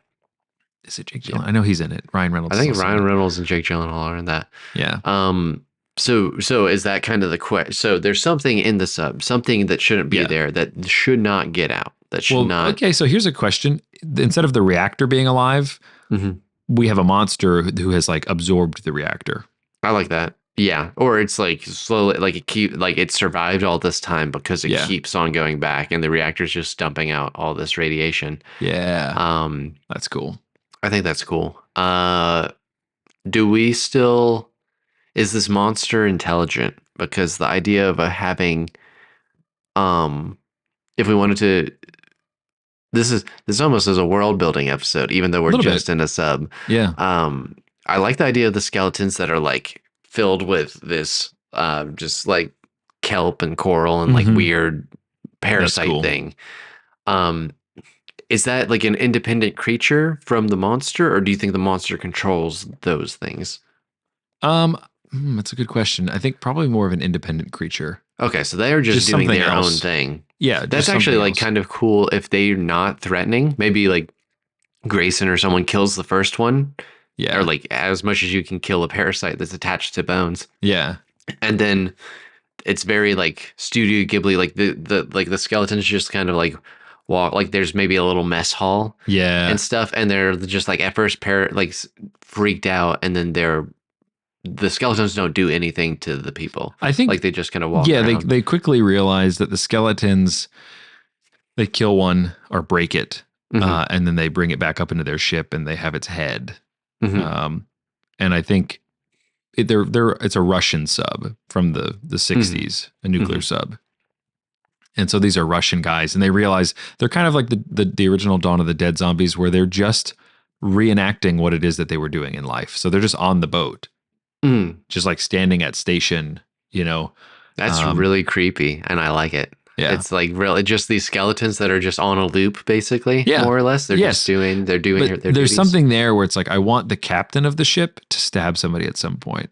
Is it Jake Gyllenhaal? I know he's in it. Ryan Reynolds. I think is also Ryan in it. Reynolds and Jake Gyllenhaal are in that. Yeah. So is that kind of the question? So there's something in the sub, something that shouldn't be there, that should not get out. That should not. Okay, so here's a question. Instead of the reactor being alive, Mhm. we have a monster who has like absorbed the reactor. I like that. Yeah, or it's like slowly, like it survived all this time because it Yeah. keeps on going back, and the reactor's just dumping out all this radiation. Yeah. Um, That's cool. I think that's cool. Do we still? Is this monster intelligent? Because the idea of having, um, if we wanted to, this almost is a world building episode, even though A we're little bit. just in a sub. Yeah. Um, I like the idea of the skeletons that are like filled with this, just like kelp and coral and like Hmm. weird That's parasite cool. thing. Um, is that like an independent creature from the monster, or do you think the monster controls those things? Um, that's a good question. I think probably more of an independent creature. Okay, so they are just Just doing something their own else. thing. Yeah, That's just actually something like else. kind of cool if they're not threatening. Maybe like Grayson or someone kills the first one, or Yeah. like as much as you can kill a parasite that's attached to bones, Yeah. and then it's very like Studio Ghibli, like the skeletons just kind of like walk, like there's maybe a little mess hall Yeah. and stuff, and they're just like at first freaked out, and then the skeletons don't do anything to the people, I think like they just kind of walk yeah, around. they quickly realize that the skeletons they kill one or break it, Hmm. and then they bring it back up into their ship and they have its head. Hmm. Um, and I think they're it's a Russian sub from the Hmm. 60s, a nuclear Hmm. sub. And so these are Russian guys, and they realize they're kind of like the original Dawn of the Dead zombies, where they're just reenacting what it is that they were doing in life. So they're just on the boat, Mm. just like standing at station, you know. That's Um, really creepy, and I like it. yeah, It's like really just these skeletons that are just on a loop, basically, yeah, more or less. yes. They're doing But their there's duties. something there where it's like I want the captain of the ship to stab somebody at some point,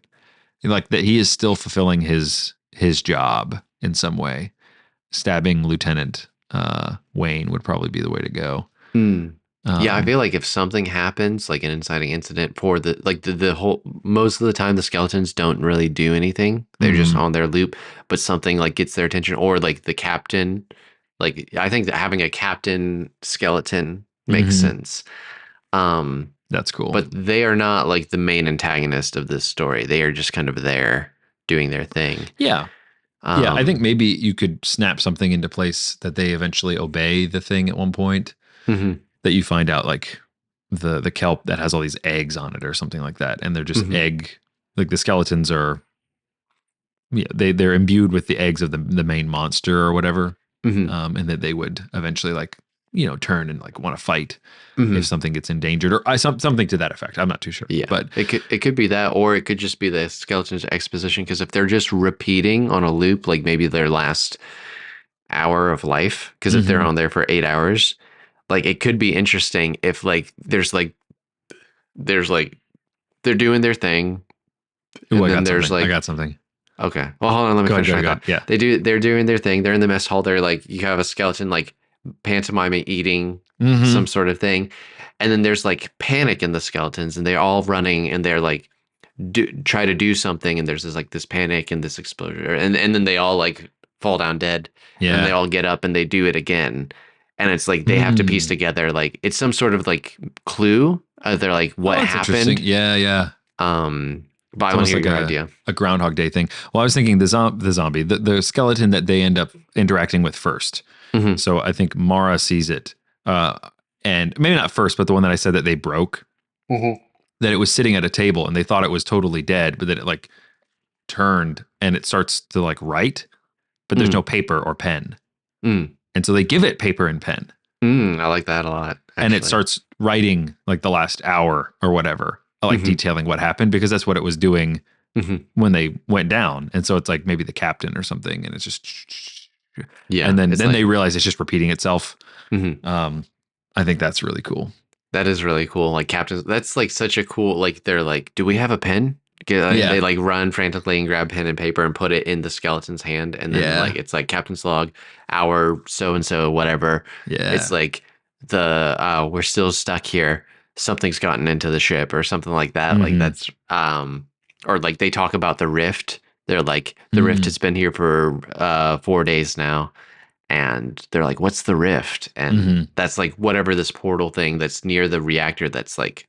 like that he is still fulfilling his job in some way. Stabbing Lieutenant Wayne would probably be the way to go. Mm. Yeah, I Um, feel like if something happens, like an inciting incident for the whole, most of the time the skeletons don't really do anything. They're just mhm, on their loop, but something like gets their attention, or like the captain. Like I think that having a captain skeleton makes mhm. sense. Um, That's cool. but they are not like the main antagonist of this story. They are just kind of there doing their thing. Yeah. Yeah. I think Um, maybe you could snap something into place that they eventually obey the thing at one point, mhm, that you find out like the kelp that has all these eggs on it or something like that. And they're just mhm, egg, like the skeletons are, yeah, they're imbued with the eggs of the main monster or whatever. mhm, And that they would eventually like, turn and like want to fight if mhm. something gets endangered or something to that effect. I'm not too sure, Yeah, but it could be that, or it could just be the skeleton's exposition. Because if they're just repeating on a loop, like maybe their last hour of life, because if they're mhm. on there for 8 hours, like it could be interesting if like there's like they're doing their thing, Ooh, and I then got there's something. I like got something. okay, well hold on, let me Go ahead, finish go ahead, my go thought. ahead. Yeah. They're doing their thing. They're in the mess hall. They're like you have a skeleton like pantomiming eating some Hmm. sort of thing, and then there's like panic in the skeletons, and they're all running, and they're like try to do something, and there's this panic and this explosion, and then they all like fall down dead, and then they Yeah. all get up and they do it again, and it's like they have to piece Mm. together like it's some sort of like clue. They're like Oh, what that's interesting. happened. Yeah, yeah. But I It's want to almost hear like your idea. a Groundhog Day thing. Well, I was thinking the zombie, the skeleton that they end up interacting with first. Hmm. So I think Mara sees it, uh, and maybe not first, but the one that I said that they broke, Hmm. that it was sitting at a table and they thought it was totally dead, but then it like turned and it starts to like write, but there's no Mm, paper or pen, mm, and so they give it paper and pen, I like that a lot, and it actually. starts writing like the last hour or whatever, like Hmm. detailing what happened because that's what it was doing Hmm. when they went down. And so it's like maybe the captain or something, and it's just, and Yeah, then it's then like they realize it's just repeating itself. mhm. Um, I think that's really cool. That is really cool. Like captains, that's like such a cool. Like they're like, "Do we have a pen?" And Yeah, they like run frantically and grab pen and paper and put it in the skeleton's hand, and then yeah, like it's like Captain's log, hour so and so, whatever. It's yeah. like we're still stuck here. Something's gotten into the ship or something like that. Like Mm-hmm. that's or like they talk about the rift. They're like the rift Mm-hmm. has been here for 4 days now, and they're like, "What's the rift?" And Mm-hmm. that's like whatever this portal thing that's near the reactor that's like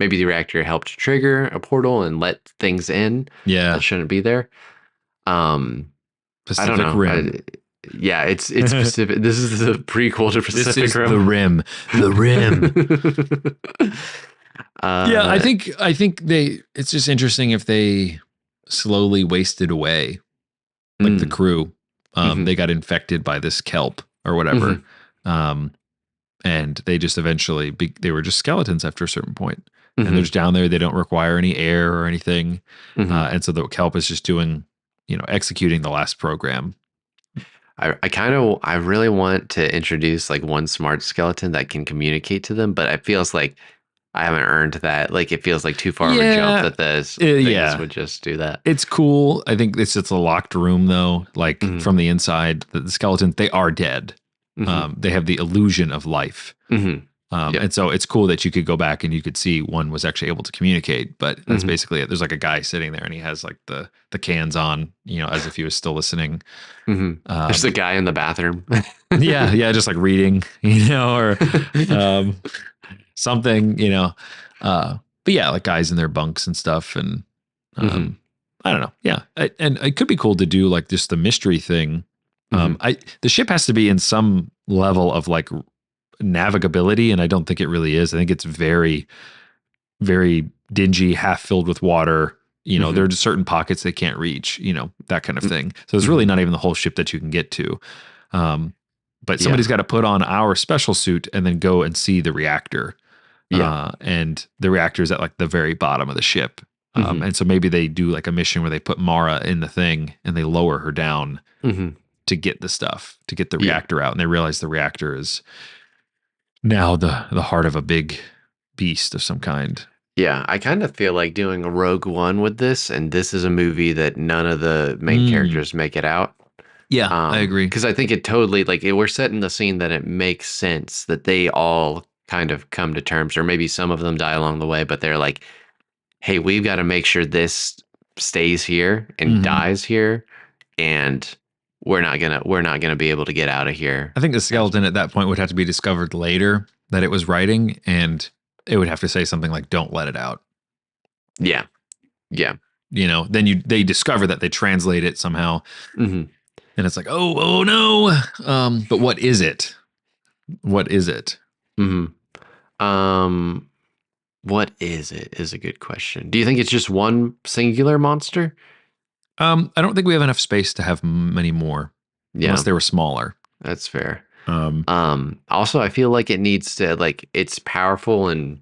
maybe the reactor helped trigger a portal and let things in that Yeah. shouldn't be there. Um, I don't Pacific know. Rim. Yeah, it's Pacific. This is the prequel to This Pacific is Rim. the rim. The rim. Yeah, I uh, think they it's just interesting if they slowly wasted away, like the mm, crew. hmm They got infected by this kelp or whatever. hmm Um, and they just eventually they were just skeletons after a certain point. And they're hmm just down there. They don't require any air or anything. hmm And so the kelp is just doing, executing the last program. I really want to introduce like one smart skeleton that can communicate to them, but it feels like I haven't earned that. Like it feels like too far of a jump Yeah. that those things Yeah. would just do that. It's cool. I think it's a locked room though. Like hmm from the inside, the skeletons, they are dead. hmm They have the illusion of life. hmm Yep. And so it's cool that you could go back and you could see one was actually able to communicate, but that's hmm basically it. There's like a guy sitting there and he has like the cans on, as if he was still listening. hmm There's Um, the guy in the bathroom. yeah, yeah, just like reading, or um, something, but yeah, like guys in their bunks and stuff. And hmm I don't know. Yeah. And it could be cool to do like just the mystery thing. hmm The ship has to be in some level of like navigability, and I don't think it really is. I think it's very, very dingy, half filled with water. There hmm are just certain pockets they can't reach, that kind of thing. So it's really hmm not even the whole ship that you can get to. Um, but Yeah. somebody's got to put on our special suit and then go and see the reactor. Yeah. And the reactor is at like the very bottom of the ship. hmm And so maybe they do like a mission where they put Mara in the thing and they lower her down hmm to get the stuff, to get the Yeah. reactor out. And they realize the reactor is now the heart of a big beast of some kind. Yeah, I kind of feel like doing a Rogue One with this, and this is a movie that none of the main Mm. characters make it out. Yeah, I agree. Because I think it totally we're setting the scene that it makes sense that they all kind of come to terms, or maybe some of them die along the way, but they're like, "Hey, we've got to make sure this stays here and Hmm. dies here, and we're not gonna be able to get out of here." I think the skeleton at that point would have to be discovered later that it was writing, and it would have to say something like, "Don't let it out." Yeah, yeah, Then they discover that they translate it somehow, hmm and it's like, oh no. But what is it? What is it? hmm Um, what is it? Is a good question. Do you think it's just one singular monster? I don't think we have enough space to have many more, unless Yeah, they were smaller. that's fair. Um, Also I feel like it needs to it's powerful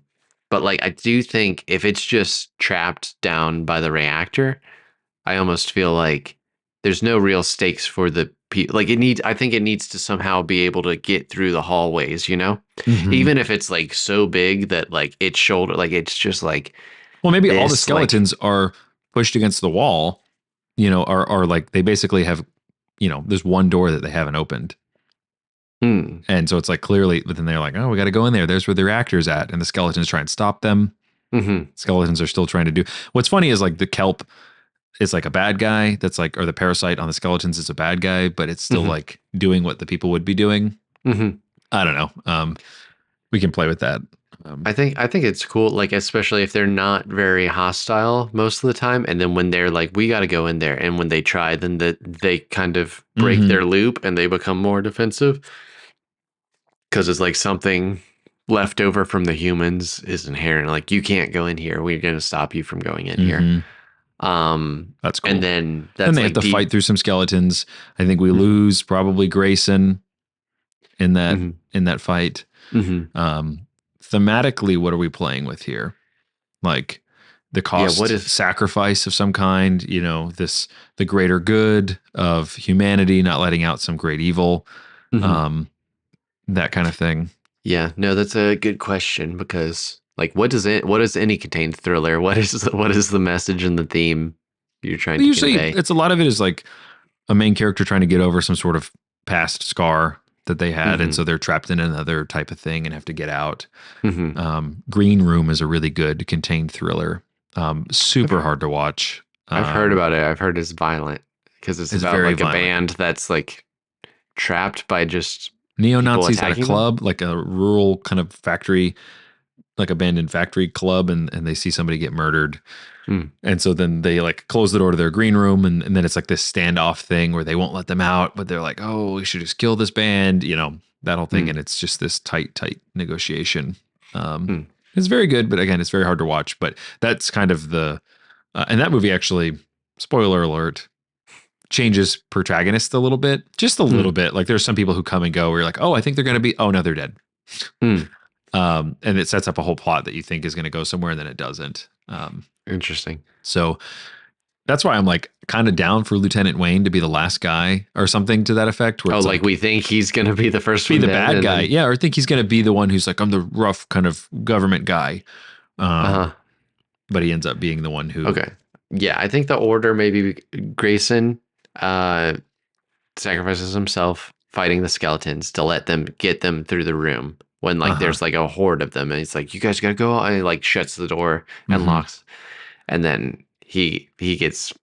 but I do think if it's just trapped down by the reactor, I almost feel like there's no real stakes for the people. I think it needs to somehow be able to get through the hallways, mhm. Even if it's so big that its shoulder, it's just Well, maybe all the this, skeletons are pushed against the wall, are like they basically have, there's one door that they haven't opened. hmm, And so it's like clearly, but then they're like, oh, we got to go in there. There's where the reactor's at. And the skeletons try and stop them. mm-hmm, Skeletons are still trying to do. What's funny is like the kelp is like a bad guy. That's like, or the parasite on the skeletons is a bad guy, but it's still mm-hmm, like doing what the people would be doing. mm-hmm. I don't know. We can play with that. I think it's cool, especially if they're not very hostile most of the time, and then when they're like, we got to go in there, and when they try, then they kind of break Mhm. their loop and they become more defensive because it's like something left over from the humans is inherent. Like you can't go in here. We're gonna stop you from going in here. Mhm. That's And cool. then Then that's they have like to fight deep. through some skeletons. I think we hmm lose probably Grayson in that hmm in that fight. hmm Thematically, what are we playing with here? Like the Yeah. What cost is? sacrifice of some kind, the greater good of humanity, not letting out some great evil, hmm um, that kind of thing. Yeah. No, that's a good question because what is any contained thriller? What is the message and the theme you're trying Well, to usually convey? it's a lot of it is like a main character trying to get over some sort of past scar that they had. And hmm so they're trapped in another type of thing and have to get out. hmm Green Room is a really good contained thriller. I've Super hard to watch. I've heard about it. I've heard it's violent because it's It's about very a violent. band that's trapped by just Neo people Nazis at a attacking them. club, like a rural kind of factory, like abandoned factory club, and they see somebody get murdered. Mm. And so then they like close the door to their green room, and then it's like this standoff thing where they won't let them out, but they're like, oh, we should just kill this band, that whole thing. Mm. And it's just this tight negotiation. Mm. It's very good, but again, it's very hard to watch. But that's kind of and that movie actually, spoiler alert, changes protagonist a little bit, just a little bit. Like there's some people who come and go where you're like, oh, I think they're going to be, oh no, they're dead. Mm. And it sets up a whole plot that you think is going to go somewhere and then it doesn't. Interesting. So that's why I'm like kind of down for Lieutenant Wayne to be the last guy or something to that effect. Where Oh, it's like we think he's going to be the first be one the dead, bad guy. Yeah. Or think he's going to be the one who's like, I'm the rough kind of government guy. But he ends up being the one who. Okay. Yeah. I think the order maybe Grayson sacrifices himself fighting the skeletons to let them get them through the room when like there's like a horde of them and he's like, you guys gotta go, and he like shuts the door and locks, and then he gets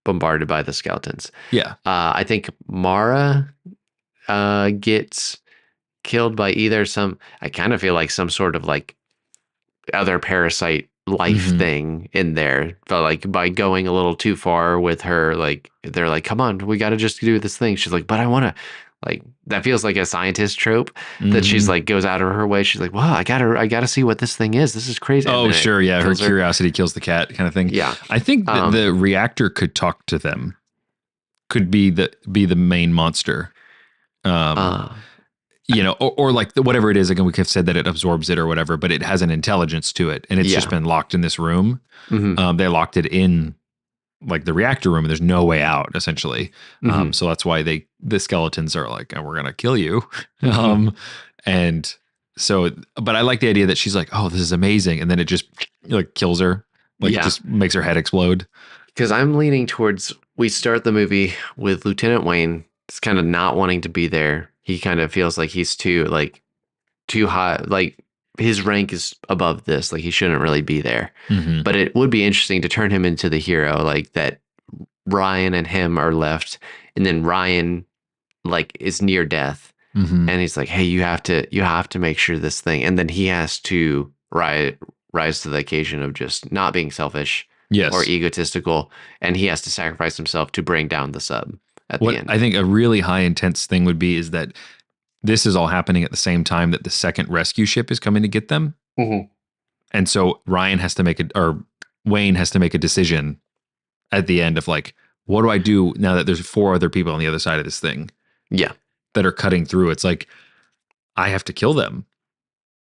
bombarded by the skeletons. Yeah. I think Mara gets killed by either I kind of feel like some sort of like other parasite life thing in there, but like by going a little too far with her, like they're like, come on, we got to just do this thing. She's like, but I want to, like, that feels like a scientist trope that she's like goes out of her way. She's like, wow, I gotta see what this thing is. This is crazy. Oh, sure. Yeah. Her curiosity kills the cat kind of thing. Yeah. I think that the reactor could talk to them, could be the main monster. Or like whatever it is, again, we could have said that it absorbs it or whatever, but it has an intelligence to it. And it's just been locked in this room. They locked it in like the reactor room and there's no way out essentially. So that's why the skeletons are like, and we're going to kill you. And so, but I like the idea that she's like, oh, this is amazing. And then it just like kills her, like just makes her head explode. Because I'm leaning towards, we start the movie with Lieutenant Wayne. It's kind of not wanting to be there. He kind of feels like he's too high, like his rank is above this, like he shouldn't really be there. But it would be interesting to turn him into the hero, like that Ryan and him are left, and then Ryan like is near death, and he's like, hey, you have to make sure this thing, and then he has to rise to the occasion of just not being selfish or egotistical, and he has to sacrifice himself to bring down the sub. What I think a really high intense thing would be is that this is all happening at the same time that the second rescue ship is coming to get them. And so Wayne has to make a decision at the end of like, what do I do now that there's 4 other people on the other side of this thing? Yeah. That are cutting through. It's like, I have to kill them.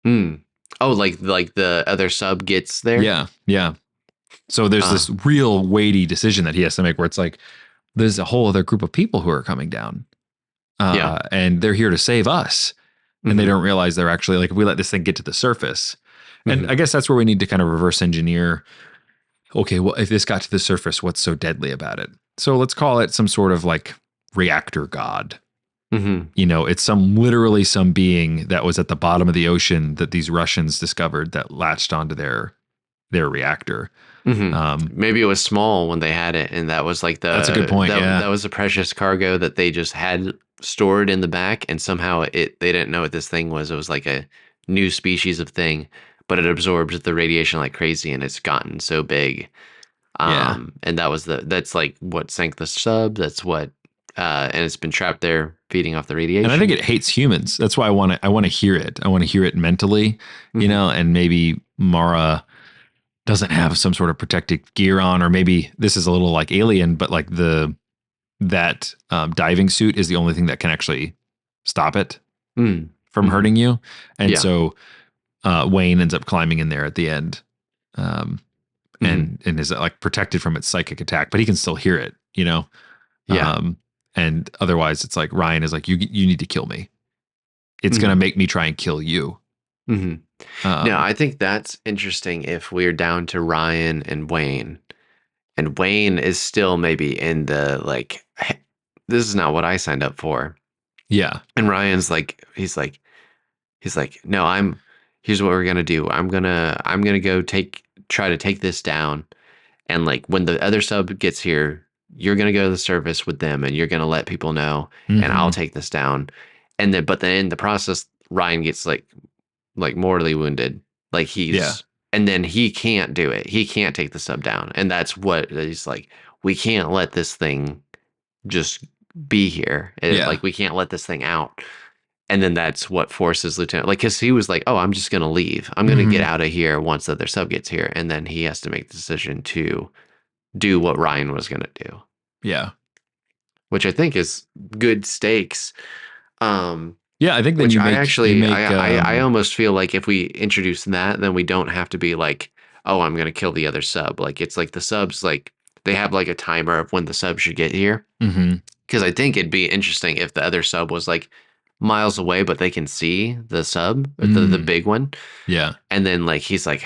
Oh, like the other sub gets there? Yeah. Yeah. So there's this real weighty decision that he has to make where it's like, there's a whole other group of people who are coming down. And they're here to save us. And they don't realize they're actually like, if we let this thing get to the surface. And I guess that's where we need to kind of reverse engineer. Okay, well, if this got to the surface, what's so deadly about it? So let's call it some sort of like reactor god. It's literally some being that was at the bottom of the ocean that these Russians discovered that latched onto their reactor. Maybe it was small when they had it, and that was like that's a good point. That was a precious cargo that they just had stored in the back, and somehow they didn't know what this thing was. It was like a new species of thing, but it absorbed the radiation like crazy, and it's gotten so big. And that's like what sank the sub. That's what, and it's been trapped there feeding off the radiation. And I think it hates humans. That's why I want to hear it. I want to hear it mentally, and maybe Mara doesn't have some sort of protective gear on, or maybe this is a little like Alien, but like that diving suit is the only thing that can actually stop it from hurting you. And so Wayne ends up climbing in there at the end, and is like protected from its psychic attack, but he can still hear it, and otherwise it's like Ryan is like, you need to kill me. It's going to make me try and kill you. Now, I think that's interesting if we're down to Ryan and Wayne is still maybe in the like, this is not what I signed up for. Yeah. And Ryan's like, he's like, no, here's what we're going to do. I'm going to go try to take this down. And like when the other sub gets here, you're going to go to the surface with them and you're going to let people know, and I'll take this down. But then in the process, Ryan gets like mortally wounded, Like Yeah. and then he can't do it. He can't take the sub down. And that's what he's like, we can't let this thing just be here. Yeah. Like, we can't let this thing out. And then that's what forces Lieutenant, like, because he was like, oh, I'm just going to leave. I'm going to get Hmm. out of here once the other sub gets here. And then he has to make the decision to do what Ryan was going to do, Yeah. which I think is good stakes. Yeah. I think then Which you I make, actually, I almost feel like if we introduce that, then we don't have to be like, oh, I'm going to kill the other sub. Like, it's like the subs, like, they have like a timer of when the sub should get here. Mhm. Because I think it'd be interesting if the other sub was like miles away, but they can see the sub, the big one. Yeah. And then like he's like,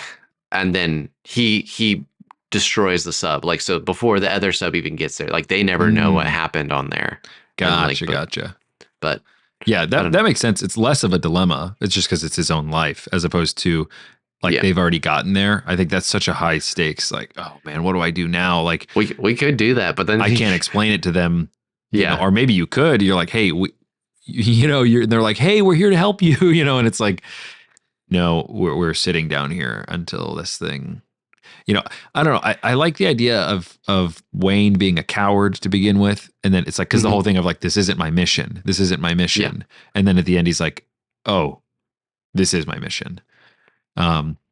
and then he destroys the sub. Like, so before the other sub even gets there, like they never know what happened on there. And like, Gotcha. but Yeah, I that don't know. that makes sense. It's less of a dilemma. It's just because it's his own life, as opposed to like Yeah, they've already gotten there. I think that's such a high stakes. Like, oh man, what do I do now? Like, we could do that, but then I can't explain it to them, yeah, or maybe you could. You're like, hey, they're like, hey, we're here to help you, and it's like, no, we're sitting down here until this thing. I don't know. I like the idea of Wayne being a coward to begin with. And then it's like, because the Mhm. whole thing of like, this isn't my mission. This isn't my mission. And then at the end, he's like, oh, this is my mission.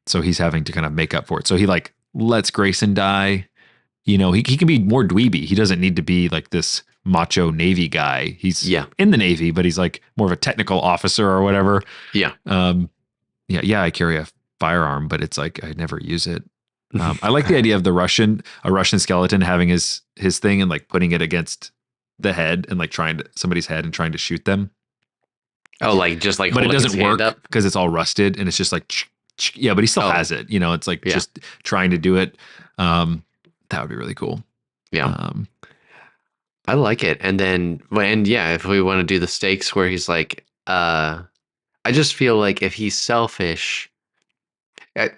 So he's having to kind of make up for it. So he like lets Grayson die. He can be more dweeby. He doesn't need to be like this macho Navy guy. He's Yeah, in the Navy, but he's like more of a technical officer or whatever. yeah. Yeah, I carry a firearm, but it's like I never use it. I like the idea of a Russian skeleton having his thing and like putting it against the head and like somebody's head and trying to shoot them. Oh, like just like But it holding his doesn't hand work up. because it's all rusted and it's just like, yeah, but he still Oh, has it. It's like yeah, just trying to do it. That would be really cool. yeah. I like it. And then yeah, if we want to do the stakes where he's like, I just feel like if he's selfish, uh,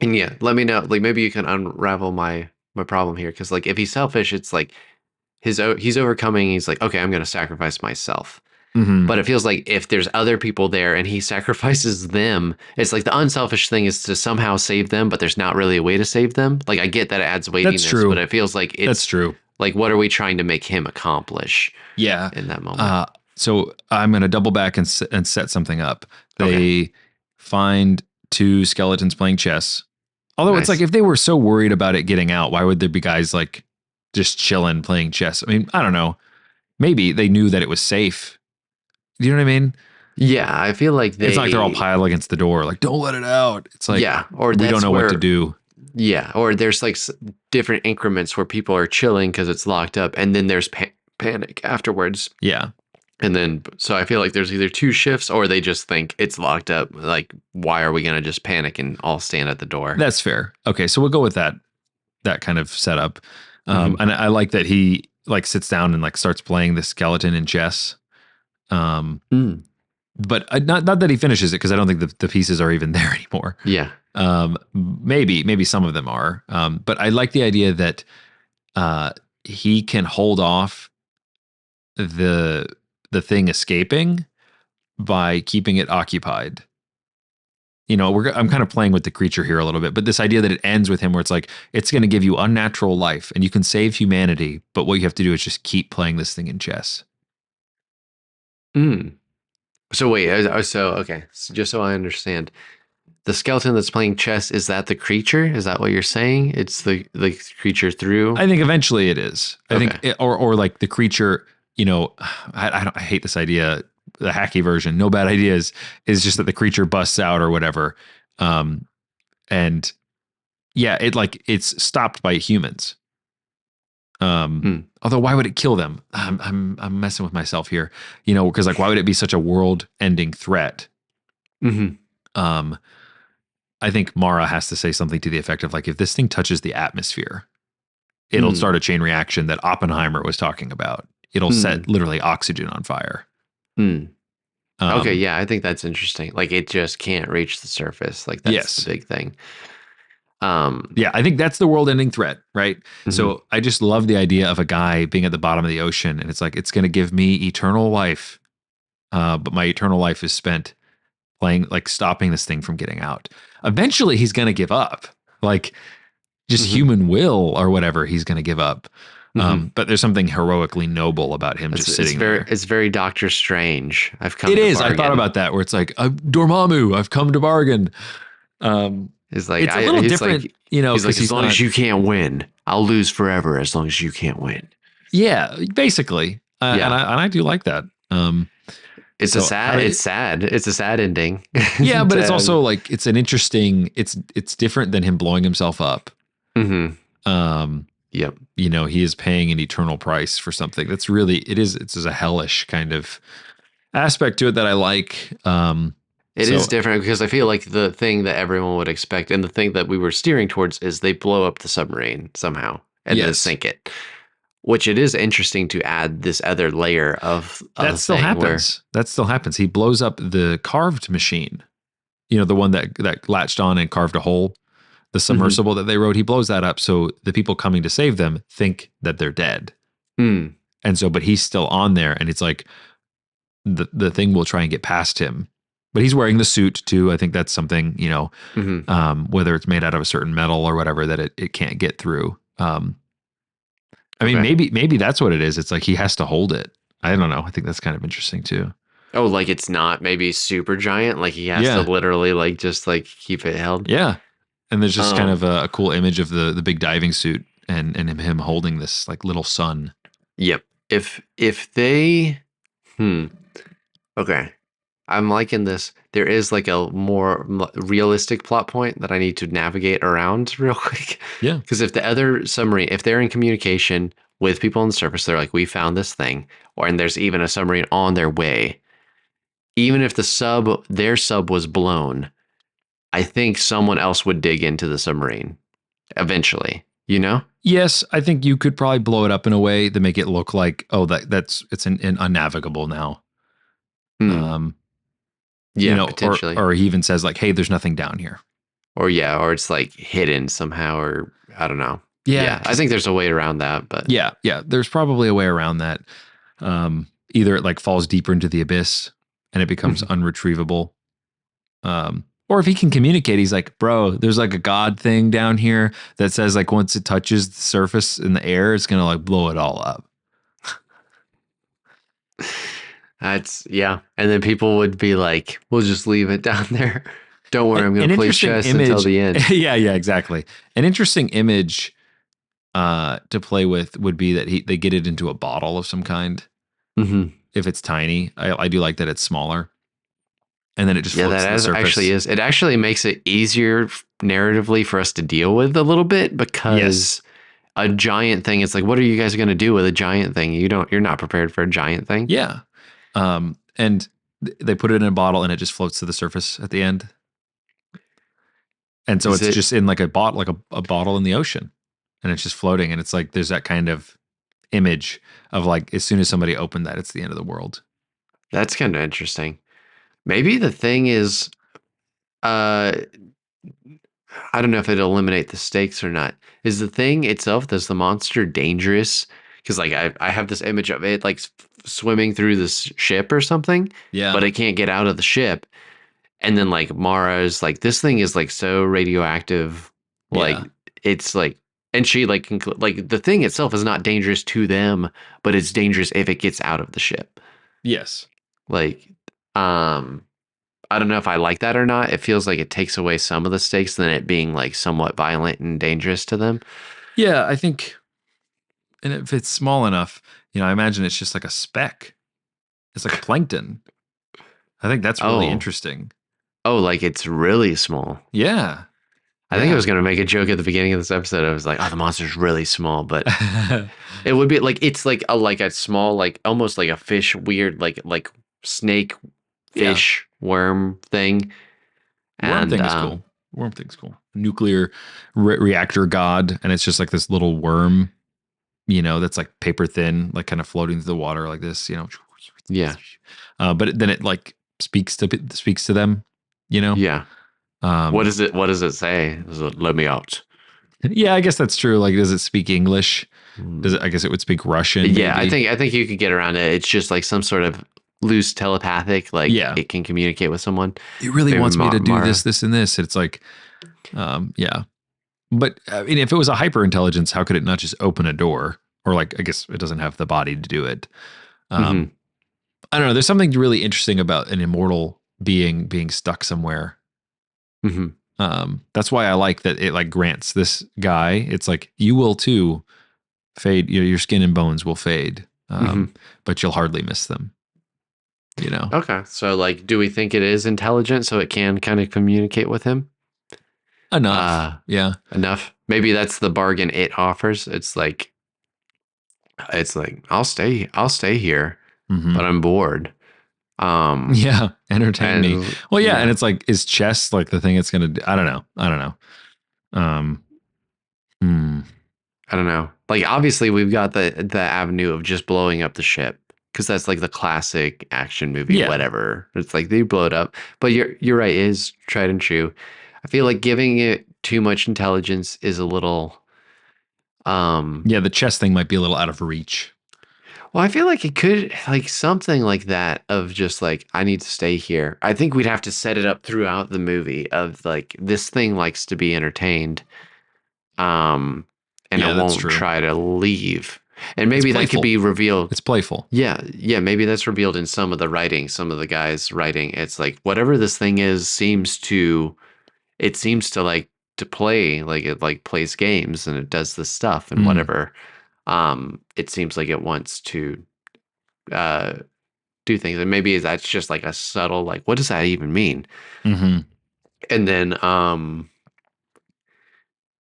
and yeah, let me know. Like, maybe you can unravel my problem here, because like if he's selfish, it's like he's overcoming. He's like, okay, I'm going to sacrifice myself. Mm-hmm. But it feels like if there's other people there and he sacrifices them, it's like the unselfish thing is to somehow save them, but there's not really a way to save them. Like, I get that it adds That's weightiness, true. but it feels like That's it's true. like, what are we trying to make him accomplish? Yeah. In that moment. So I'm going to double back and set something up. They Okay. find two skeletons playing chess. Although it's Nice. like, if they were so worried about it getting out, why would there be guys like just chilling playing chess? I mean, I don't know. Maybe they knew that it was safe. Do you know what I mean? Yeah, I feel like It's not like they're all piled against the door, like, don't let it out. It's like, yeah, or we don't know what to do. Yeah, or there's like different increments where people are chilling because it's locked up, and then there's panic afterwards. Yeah. And then, so I feel like there's either two shifts, or they just think it's locked up. Like, why are we going to just panic and all stand at the door? That's fair. Okay, so we'll go with that kind of setup. And I like that he like sits down and like starts playing the skeleton in chess. But not that he finishes it, because I don't think the pieces are even there anymore. Yeah. Maybe some of them are. But I like the idea that he can hold off the thing escaping by keeping it occupied. I'm kind of playing with the creature here a little bit, but this idea that it ends with him where it's like, it's going to give you unnatural life and you can save humanity, but what you have to do is just keep playing this thing in chess. So wait, okay, so just so I understand, the skeleton that's playing chess, is that the creature? Is that what you're saying? It's the creature through? I think eventually it is. I Okay. think, or like the creature, I hate this idea. The hacky version, no bad ideas, is just that the creature busts out or whatever. And yeah, it's stopped by humans. Although why would it kill them? I'm messing with myself here, because like, why would it be such a world ending threat? I think Mara has to say something to the effect of like, if this thing touches the atmosphere, it'll start a chain reaction that Oppenheimer was talking about. It'll set literally oxygen on fire. Okay, yeah, I think that's interesting. Like, it just can't reach the surface. Like, that's the big thing. Yeah, I think that's the world-ending threat, right? So I just love the idea of a guy being at the bottom of the ocean, and it's like, it's going to give me eternal life, but my eternal life is spent playing, like stopping this thing from getting out. Eventually he's going to give up, like just Mhm. human will or whatever. He's going to give up. Mhm. But there's something heroically noble about him It's just it's sitting very there. it's very Doctor Strange. I've It come to is. I thought bargain. about that where it's like, Dormammu, I've come to bargain. Um, It's like it's a I little he's different, like because as he's long as not, you can't win, I'll lose forever as long as you can't win. yeah, basically. And Yeah. I do like that. It's a So how sad did, it's sad. It's a sad ending. yeah, It's but it's sad. also like, it's an interesting, it's different than him blowing himself up. Mhm. Um, Yep. he is paying an eternal price for something that's really, it's a hellish kind of aspect to it that I like. It So is different because I feel like the thing that everyone would expect and the thing that we were steering towards is they blow up the submarine somehow and then yes, sink it. Which it is interesting to add this other layer of that a still thing where happens. That still happens. He blows up the carved machine, the one that latched on and carved a hole, the Mhm. submersible that they rode. He blows that up so the people coming to save them think that they're dead. Mm. And so, but he's still on there, and it's like the thing will try and get past him. But he's wearing the suit too. I think that's something, Mhm. whether it's made out of a certain metal or whatever, that it can't get through. I mean, Okay. maybe that's what it is. It's like he has to hold it. I don't know. I think that's kind of interesting too. Oh, like it's not maybe super giant, like he has to Yeah, literally like just like keep it held. yeah. And there's just kind Um, of a cool image of the big diving suit and him holding this like little sun. yep. If they hmm. Okay. I'm liking this. There is like a more realistic plot point that I need to navigate around real quick. Yeah. Because if the other submarine, if they're in communication with people on the surface, they're like, we found this thing, or and there's even a submarine on their way. Even if their sub was blown, I think someone else would dig into the submarine eventually. You know? Yes, I think you could probably blow it up in a way to make it look like, oh, it's an unnavigable now. Hmm. Um, Yeah, potentially. or he even says like, hey, there's nothing down here. Or yeah, or it's like hidden somehow, or I don't know. Yeah, Yeah, I because think there's a way around that, but yeah, there's probably a way around that. Either it like falls deeper into the abyss and it becomes unretrievable. Or if he can communicate, he's like, bro, there's like a God thing down here that says like once it touches the surface in the air, it's gonna like blow it all up. that's yeah. And then people would be like, "We'll just leave it down there. Don't worry, I'm going An to play interesting chess until image. the end." Yeah, exactly. An interesting image to play with would be that they get it into a bottle of some kind. Hmm. If it's tiny, I do like that it's smaller, and then it just Yeah, floats to the actually surface. is. It actually makes it easier narratively for us to deal with a little bit Yes. because a giant thing. It's like, what are you guys going to do with a giant thing? You're not prepared for a giant thing. Yeah. And they put it in a bottle and it just floats to the surface at the end. And so Is it's it? just in like a bottle, like a bottle in the ocean, and it's just floating. And it's like there's that kind of image of like as soon as somebody opened that, it's the end of the world. That's kind of interesting. Maybe the thing is, uh, I don't know if it'll eliminate the stakes or not. Is the thing itself, does the monster dangerous? Because like I have this image of it like swimming through this ship or something, Yeah. but it can't get out of the ship. And then like Mara's like this thing is like so radioactive, like Yeah. it's like, and she like like the thing itself is not dangerous to them, but it's dangerous if it gets out of the ship. Yes. Like, um, I don't know if I like that or not. It feels like it takes away some of the stakes than it being like somewhat violent and dangerous to them. Yeah. I think, and if it's small enough, I imagine it's just like a speck. It's like plankton. I think that's really Oh, interesting. oh, like it's really small. Yeah. I think I was Yeah. gonna make a joke at the beginning of this episode. I was like, "Oh, the monster's really small," but it would be like it's like a small, like almost like a fish, weird like snake, Yeah. fish, worm thing, Worm and thing is cool. Worm thing's cool. Nuclear reactor god, and it's just like this little worm, that's like paper thin, like kind of floating through the water like this. yeah, But then it like speaks to them, you know. yeah. Um, What does it say? Does it, let me out? yeah, I guess that's true. Like, does it speak English? Hmm. Does it? I guess it would speak Russian, Yeah, maybe. I think you could get around it. It's just like some sort of loose telepathic, like Yeah. it can communicate with someone. It really Maybe wants me to do this, Mara. this, and this. It's like, yeah. But I mean, if it was a hyper intelligence, how could it not just open a door? Or like, I guess it doesn't have the body to do it. Hmm. I don't know. There's something really interesting about an immortal being stuck somewhere. Hmm. That's why I like that it like grants this guy. It's like you will too fade. Your skin and bones will fade, Hmm. but you'll hardly miss them. You know, Okay. So, like, do we think it is intelligent so it can kind of communicate with him? enough. Uh, Yeah. enough. Maybe that's the bargain it offers. It's like I'll stay here, Hmm. but I'm bored. Um, Yeah. Entertain me. and Well, yeah. And yeah, it's like, is chess like the thing it's gonna do? I don't know. I don't know. Um. Hmm. I don't know. Like, obviously, we've got the avenue of just blowing up the ship because that's like the classic action movie, Yeah. whatever. It's like they blow it up. But you're right, it is tried and true. I feel like giving it too much intelligence is a little. Yeah. The chess thing might be a little out of reach. Well, I feel like it could like something like that of just like I need to stay here. I think we'd have to set it up throughout the movie of like this thing likes to be entertained, um, and it Yeah, that's won't true. try to leave. And It's maybe that could playful. be revealed. It's playful. Yeah, yeah, maybe that's revealed in some of the writing, some of the guys writing. It's like whatever this thing is seems to like to play, like it like plays games and it does this stuff and Mm. whatever. It seems like it wants to uh do things. And maybe that's just like a subtle like what does that even mean? Hmm.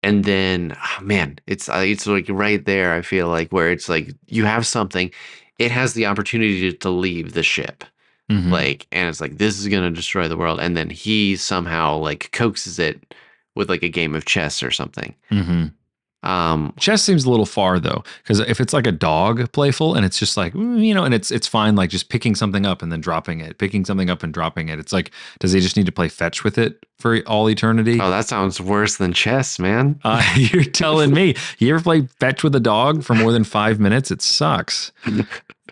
And then man, it's like right there I feel like where it's like you have something, it has the opportunity to leave the ship. Hmm. Like, and it's like this is gonna destroy the world, and then he somehow like coaxes it with like a game of chess or something. Hmm. Um, Chess seems a little far though, because if it's like a dog playful and it's just like and it's fine, like just picking something up and then dropping it, picking something up and dropping it. It's like, does he just need to play fetch with it for all eternity? oh, that sounds worse than chess, man. You're telling me. You ever play fetch with a dog for more than 5 minutes? It sucks,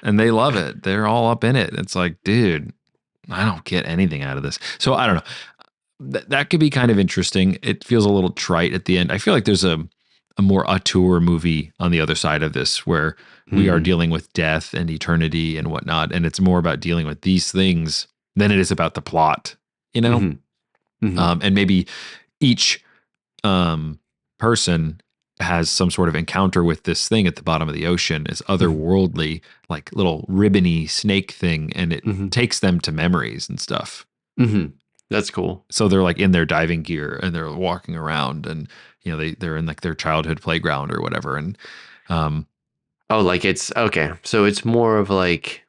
and they love it. They're all up in it. It's like, dude, I don't get anything out of this. So I don't know. That could be kind of interesting. It feels a little trite at the end. I feel like there's a more auteur movie on the other side of this where we are Hmm. dealing with death and eternity and whatnot. And it's more about dealing with these things than it is about the plot, you know? Hmm. Hmm. And maybe each um, person has some sort of encounter with this thing at the bottom of the ocean, is otherworldly, like little ribbony snake thing, and it Hmm. takes them to memories and stuff. Hmm. That's cool. So they're like in their diving gear and they're walking around, and they're in like their childhood playground or whatever. And um Oh, like it's okay. So it's more of like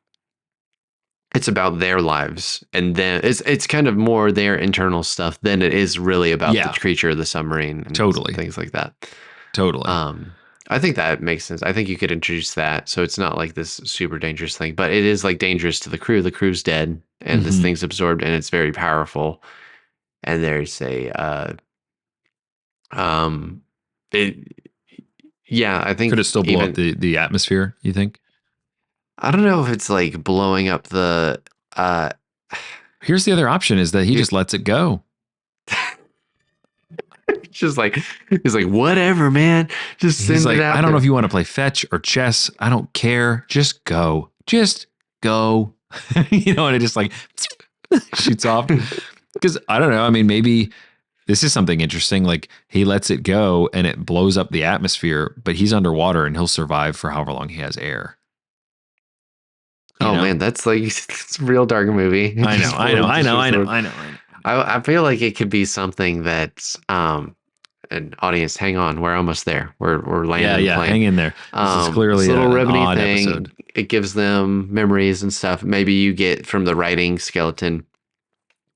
it's about their lives, and then it's kind of more their internal stuff than it is really about the yeah, creature of the submarine and totally. things like that. Totally. Um, I think that makes sense. I think you could introduce that, so it's not like this super dangerous thing, but it is like dangerous to the crew. The crew's dead, and this Hmm. thing's absorbed, and it's very powerful. And there's a um, it yeah. I Could it think still blow up even the atmosphere, you think? I don't know if it's like blowing up the uh. Here's the other option, is that he Here, just lets it go. just like he's like whatever, man. Just He's send it like, I out don't know there. if you want to play fetch or chess. I don't care. Just go. Just go. And it just like shoots off. Because I don't know. I mean, maybe this is something interesting. Like he lets it go and it blows up the atmosphere, but he's underwater and he'll survive for however long he has air. You Oh know? man, that's like it's a real dark movie. I know, Just I know, really I just know, shows I the know, world. I know, I know. I feel like it could be something that's an audience. Hang on, we're almost there. We're Yeah, landing the yeah. plane. Hang in there. This is This clearly little an ribbony odd thing. episode. It gives them memories and stuff. Maybe you get from the writing skeleton.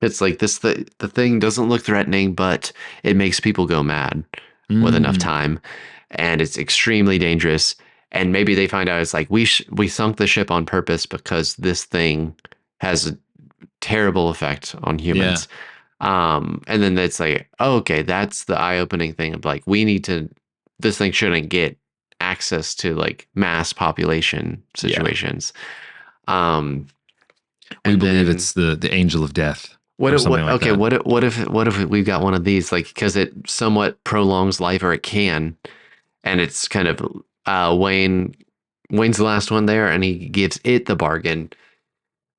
It's like this. The thing doesn't look threatening, but it makes people go mad with enough Mm, time, and it's extremely dangerous. And maybe they find out it's like we sunk the ship on purpose because this thing has a terrible effect on yeah, humans. And then it's like, oh, okay, that's the eye-opening thing of like we need to this thing shouldn't get access to like mass population yeah. situations. Um, We And believe then it's the angel of death or something like okay, that. what if we've got one of these, like, because it somewhat prolongs life, or it can, and it's kind of Wayne's the last one there, and he gives it the bargain.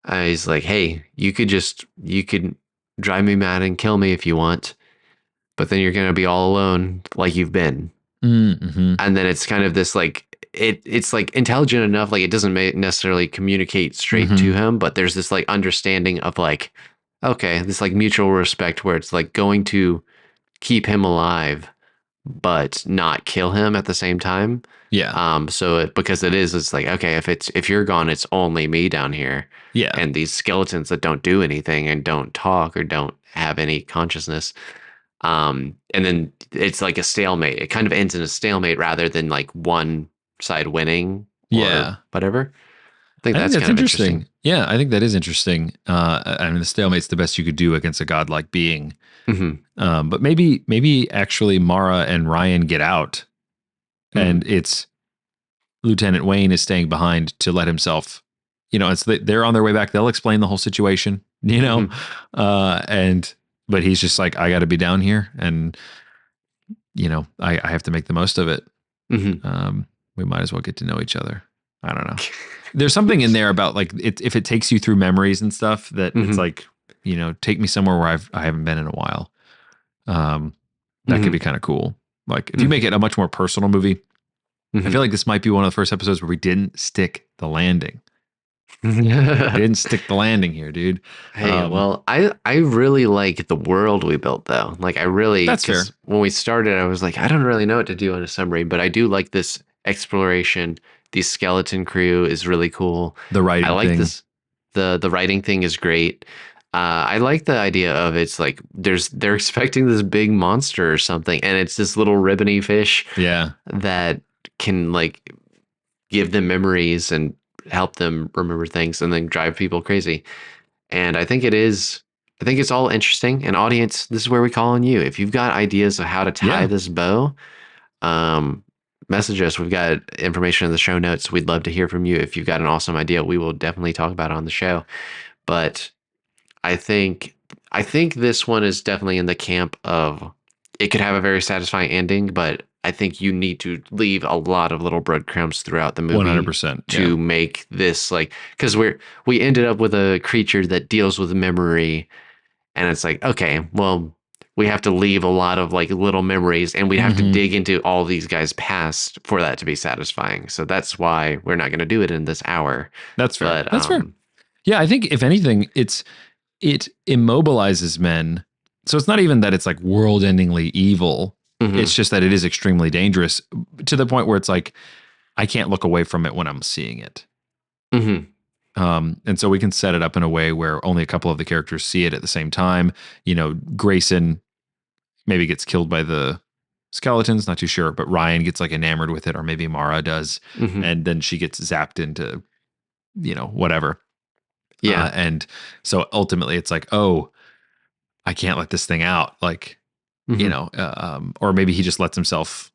He's like, hey, you could drive me mad and kill me if you want, but then you're gonna be all alone like you've been. Mm-hmm. And then it's kind of this like it's like intelligent enough, like it doesn't necessarily communicate straight Mm-hmm. to him, but there's this like understanding of like, okay, this like mutual respect where it's like going to keep him alive but not kill him at the same time. Yeah. So because it's like, okay, if you're gone, it's only me down here, Yeah. and these skeletons that don't do anything and don't talk or don't have any consciousness. And then it's like a stalemate. It kind of ends in a stalemate rather than like one side winning or Yeah. whatever. I think I think that's that's kind of interesting. interesting. Yeah, I think that is interesting. I mean, the stalemate's the best you could do against a godlike being. Hmm. But maybe actually Mara and Ryan get out, Hmm. and it's Lieutenant Wayne is staying behind to let himself. It's they're on their way back. They'll explain the whole situation. Hmm. And but he's just like, I got to be down here, and I have to make the most of it. Hmm. Um, we might as well get to know each other. I don't know. There's something in there about like if it takes you through memories and stuff that it's Hmm. like, take me somewhere where I haven't been in a while. Um, that could Hmm. be kind of cool. Like if you make Hmm. it a much more personal movie, I Hmm. feel like this might be one of the first episodes where we didn't stick the landing. Didn't stick the landing here, dude. Hey, well, I really like the world we built though. Like I really, That's because fair. when we started, I was like, I don't really know what to do on a submarine, but I do like this exploration. The skeleton crew is really cool. The I writing like thing. this. The writing thing is great. I like the idea of it's like they're expecting this big monster or something, and it's this little ribbony fish Yeah. that can like give them memories and help them remember things, and then drive people crazy. And I think it's all interesting. And audience, this is where we call on you. If you've got ideas of how to tie Yeah. this bow, um, message us. We've got information in the show notes. We'd love to hear from you. If you've got an awesome idea, we will definitely talk about it on the show. But I think I think this one is definitely in the camp of it could have a very satisfying ending, but I think you need to leave a lot of little breadcrumbs throughout the movie 100%. Yeah. to make this like, because we ended up with a creature that deals with memory, and it's like, okay, well, we have to leave a lot of like little memories, and we have to Hmm. dig into all these guys past for that to be satisfying. So that's why we're not going to do it in this hour. That's fair. But That's fair. Yeah. I think if anything, it immobilizes men. So it's not even that it's like world endingly evil. It's mhm, just that it is extremely dangerous to the point where it's like, I can't look away from it when I'm seeing it. mhm, And so we can set it up in a way where only a couple of the characters see it at the same time. Grayson maybe gets killed by the skeletons, not too sure, but Ryan gets like enamored with it, or maybe Mara does. mhm, And then she gets zapped into, whatever. yeah, And so ultimately it's like, oh, I can't let this thing out. Like, mhm, or maybe he just lets himself,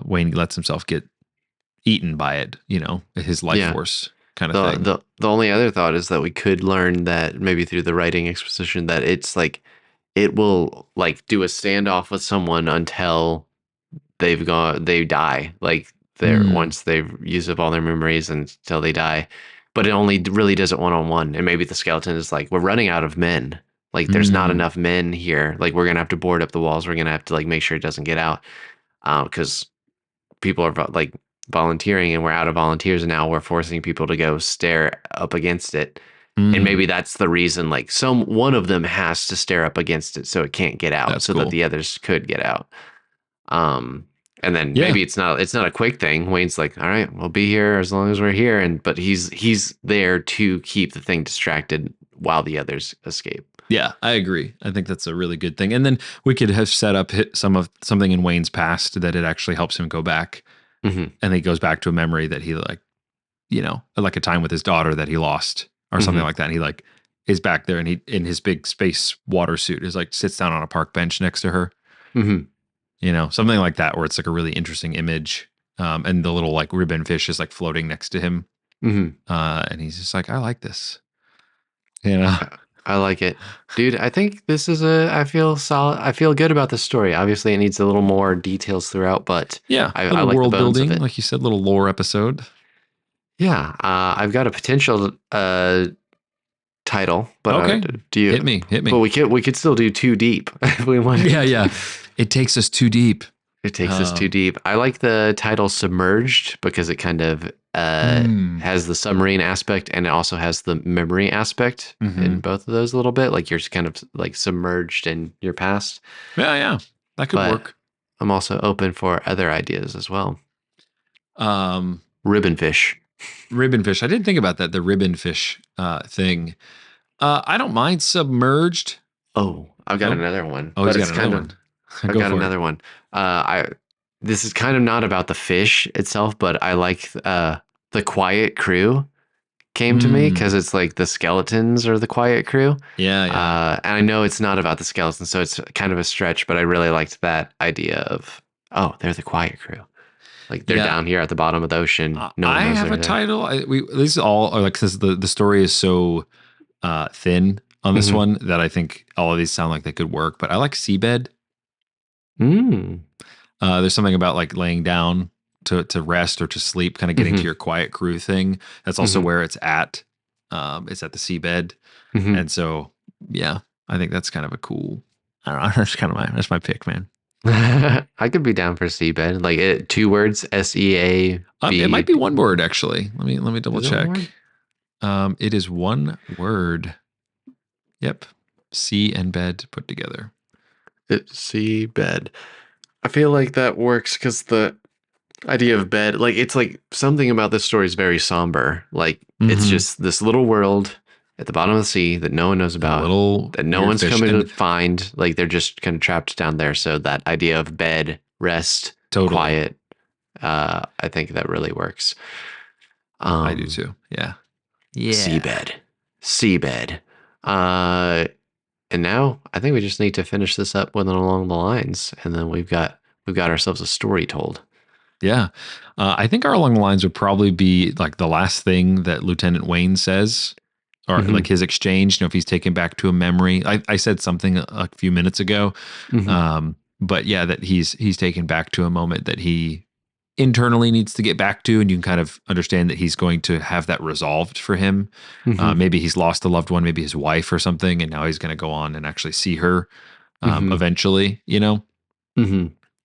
Wayne lets himself get eaten by it, his life yeah. force kind of The thing. the only other thought is that we could learn that maybe through the writing exposition that it's like it will like do a standoff with someone until they die. Like they're Mm, once they've used up all their memories until they die. But it only really does it one on one. And maybe the skeleton is like, we're running out of men. Like there's not mm, enough men here. Like we're gonna have to board up the walls. We're gonna have to like make sure it doesn't get out. Because people are like volunteering, and we're out of volunteers, and now we're forcing people to go stare up against it. And mm. maybe that's the reason, like one of them has to stare up against it so it can't get out, That's so that cool. the others could get out. um and then Yeah. maybe it's not a quick thing. Wayne's like, all right, we'll be here as long as we're here, and but he's there to keep the thing distracted while the others escape. Yeah, I agree. I think that's a really good thing. And then we could have set up something in Wayne's past that it actually helps him go back, Hmm. and he goes back to a memory that he like a time with his daughter that he lost or something Hmm. like that. And he like is back there, and he in his big space water suit is like sits down on a park bench next to her, Hmm. something like that, where it's like a really interesting image. And the little like ribbon fish is like floating next to him. Hmm. And he's just like, I like this. You know? I like it. Dude, I think this is I feel solid. I feel good about this story. Obviously, it needs a little more details throughout, but Yeah. I Little like the world bones of building, it. like you said, little lore episode. Yeah, I've got a potential title, but Okay. do you? Hit me. Hit But me. we could still do too deep if we Yeah. wanted. Yeah. It takes us too deep. It takes us too deep. I like the title Submerged because it kind of has the submarine aspect and it also has the memory aspect in both of those a little bit. Like you're just kind of like submerged in your past. Yeah. Yeah. That could But work. I'm also open for other ideas as well. Um, Ribbonfish. ribbon fish. I didn't think about that. The ribbon fish thing. I don't mind submerged. Oh, I've got Nope. another one, Oh, but he's got it's another kind of one. I've Go got for it. another one. I This is kind of not about the fish itself, but I like the quiet crew came to me because it's like the skeletons are the quiet crew. Yeah, yeah. And I know it's not about the skeletons, so it's kind of a stretch, but I really liked that idea of, oh, they're the quiet crew. Like they're Yeah. down here at the bottom of the ocean. No one I knows have they're a there. title. These all are like, because the story is so thin on this Mm-hmm. one that I think all of these sound like they could work. But I like Seabed. Mm. There's something about like laying down to rest or to sleep, kind of getting to your quiet crew thing. That's also Mm-hmm. where it's at. It's at the seabed, Mm-hmm. and so yeah, I think that's kind of a cool. I don't know. That's my pick, man. I could be down for seabed. Like 2 words, SEAB. It might be one word actually. Let me double Is it one check. word? It is one word. Yep, sea and bed put together. It's seabed. I feel like that works because the idea of bed, like it's like something about this story is very somber. Like it's just this little world at the bottom of the sea that no one knows A about, little that no weird one's fish. coming to And find. Like they're just kind of trapped down there. So that idea of bed, rest, totally, quiet, I think that really works. I do too. Yeah. Seabed. And now I think we just need to finish this up with an along the lines, and then we've got ourselves a story told. Yeah. I think our along the lines would probably be like the last thing that Lieutenant Wayne says, or like his exchange, if he's taken back to a memory. I said something a few minutes ago. But yeah, that he's taken back to a moment that he internally needs to get back to, and you can kind of understand that he's going to have that resolved for him. Maybe he's lost a loved one, maybe his wife or something, and now he's going to go on and actually see her eventually,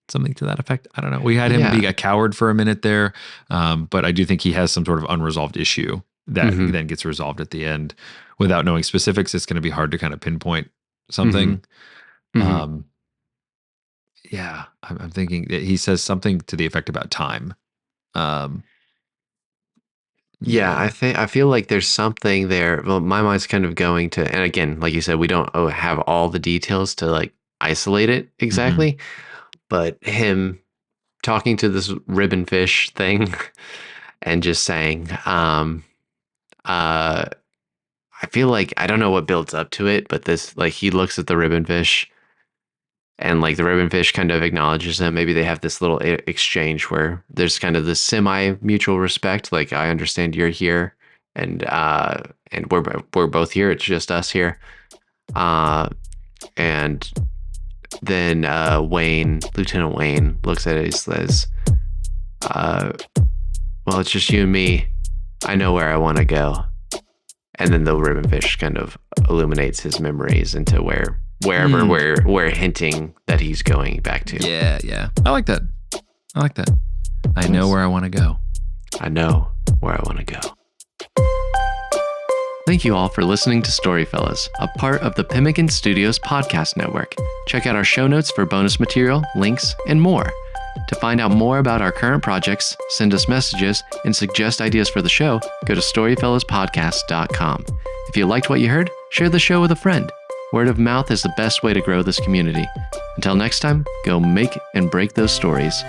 something to that effect. I don't know. We had him be a coward for a minute there, but I do think he has some sort of unresolved issue that then gets resolved at the end. Without knowing specifics, it's going to be hard to kind of pinpoint something. Yeah, I'm thinking that he says something to the effect about time. Yeah, I feel like there's something there. Well, my mind's kind of going to, and again, like you said, we don't have all the details to like isolate it exactly, but him talking to this ribbon fish thing and just saying, I feel like I don't know what builds up to it, but this, like, he looks at the ribbon fish and like the ribbon fish kind of acknowledges him. Maybe they have this little exchange where there's kind of this semi mutual respect. Like, I understand you're here, and we're both here. It's just us here. And then Lieutenant Wayne looks at it and says, well, it's just you and me. I know where I want to go. And then the ribbon fish kind of illuminates his memories into wherever we're hinting that he's going back to. Yeah. I like that. I know where I want to go. I know where I want to go. Thank you all for listening to StoryFellas, a part of the Pemmican Studios podcast network. Check out our show notes for bonus material, links, and more. To find out more about our current projects, send us messages, and suggest ideas for the show, go to StoryFellasPodcast.com. If you liked what you heard, share the show with a friend. Word of mouth is the best way to grow this community. Until next time, go make and break those stories.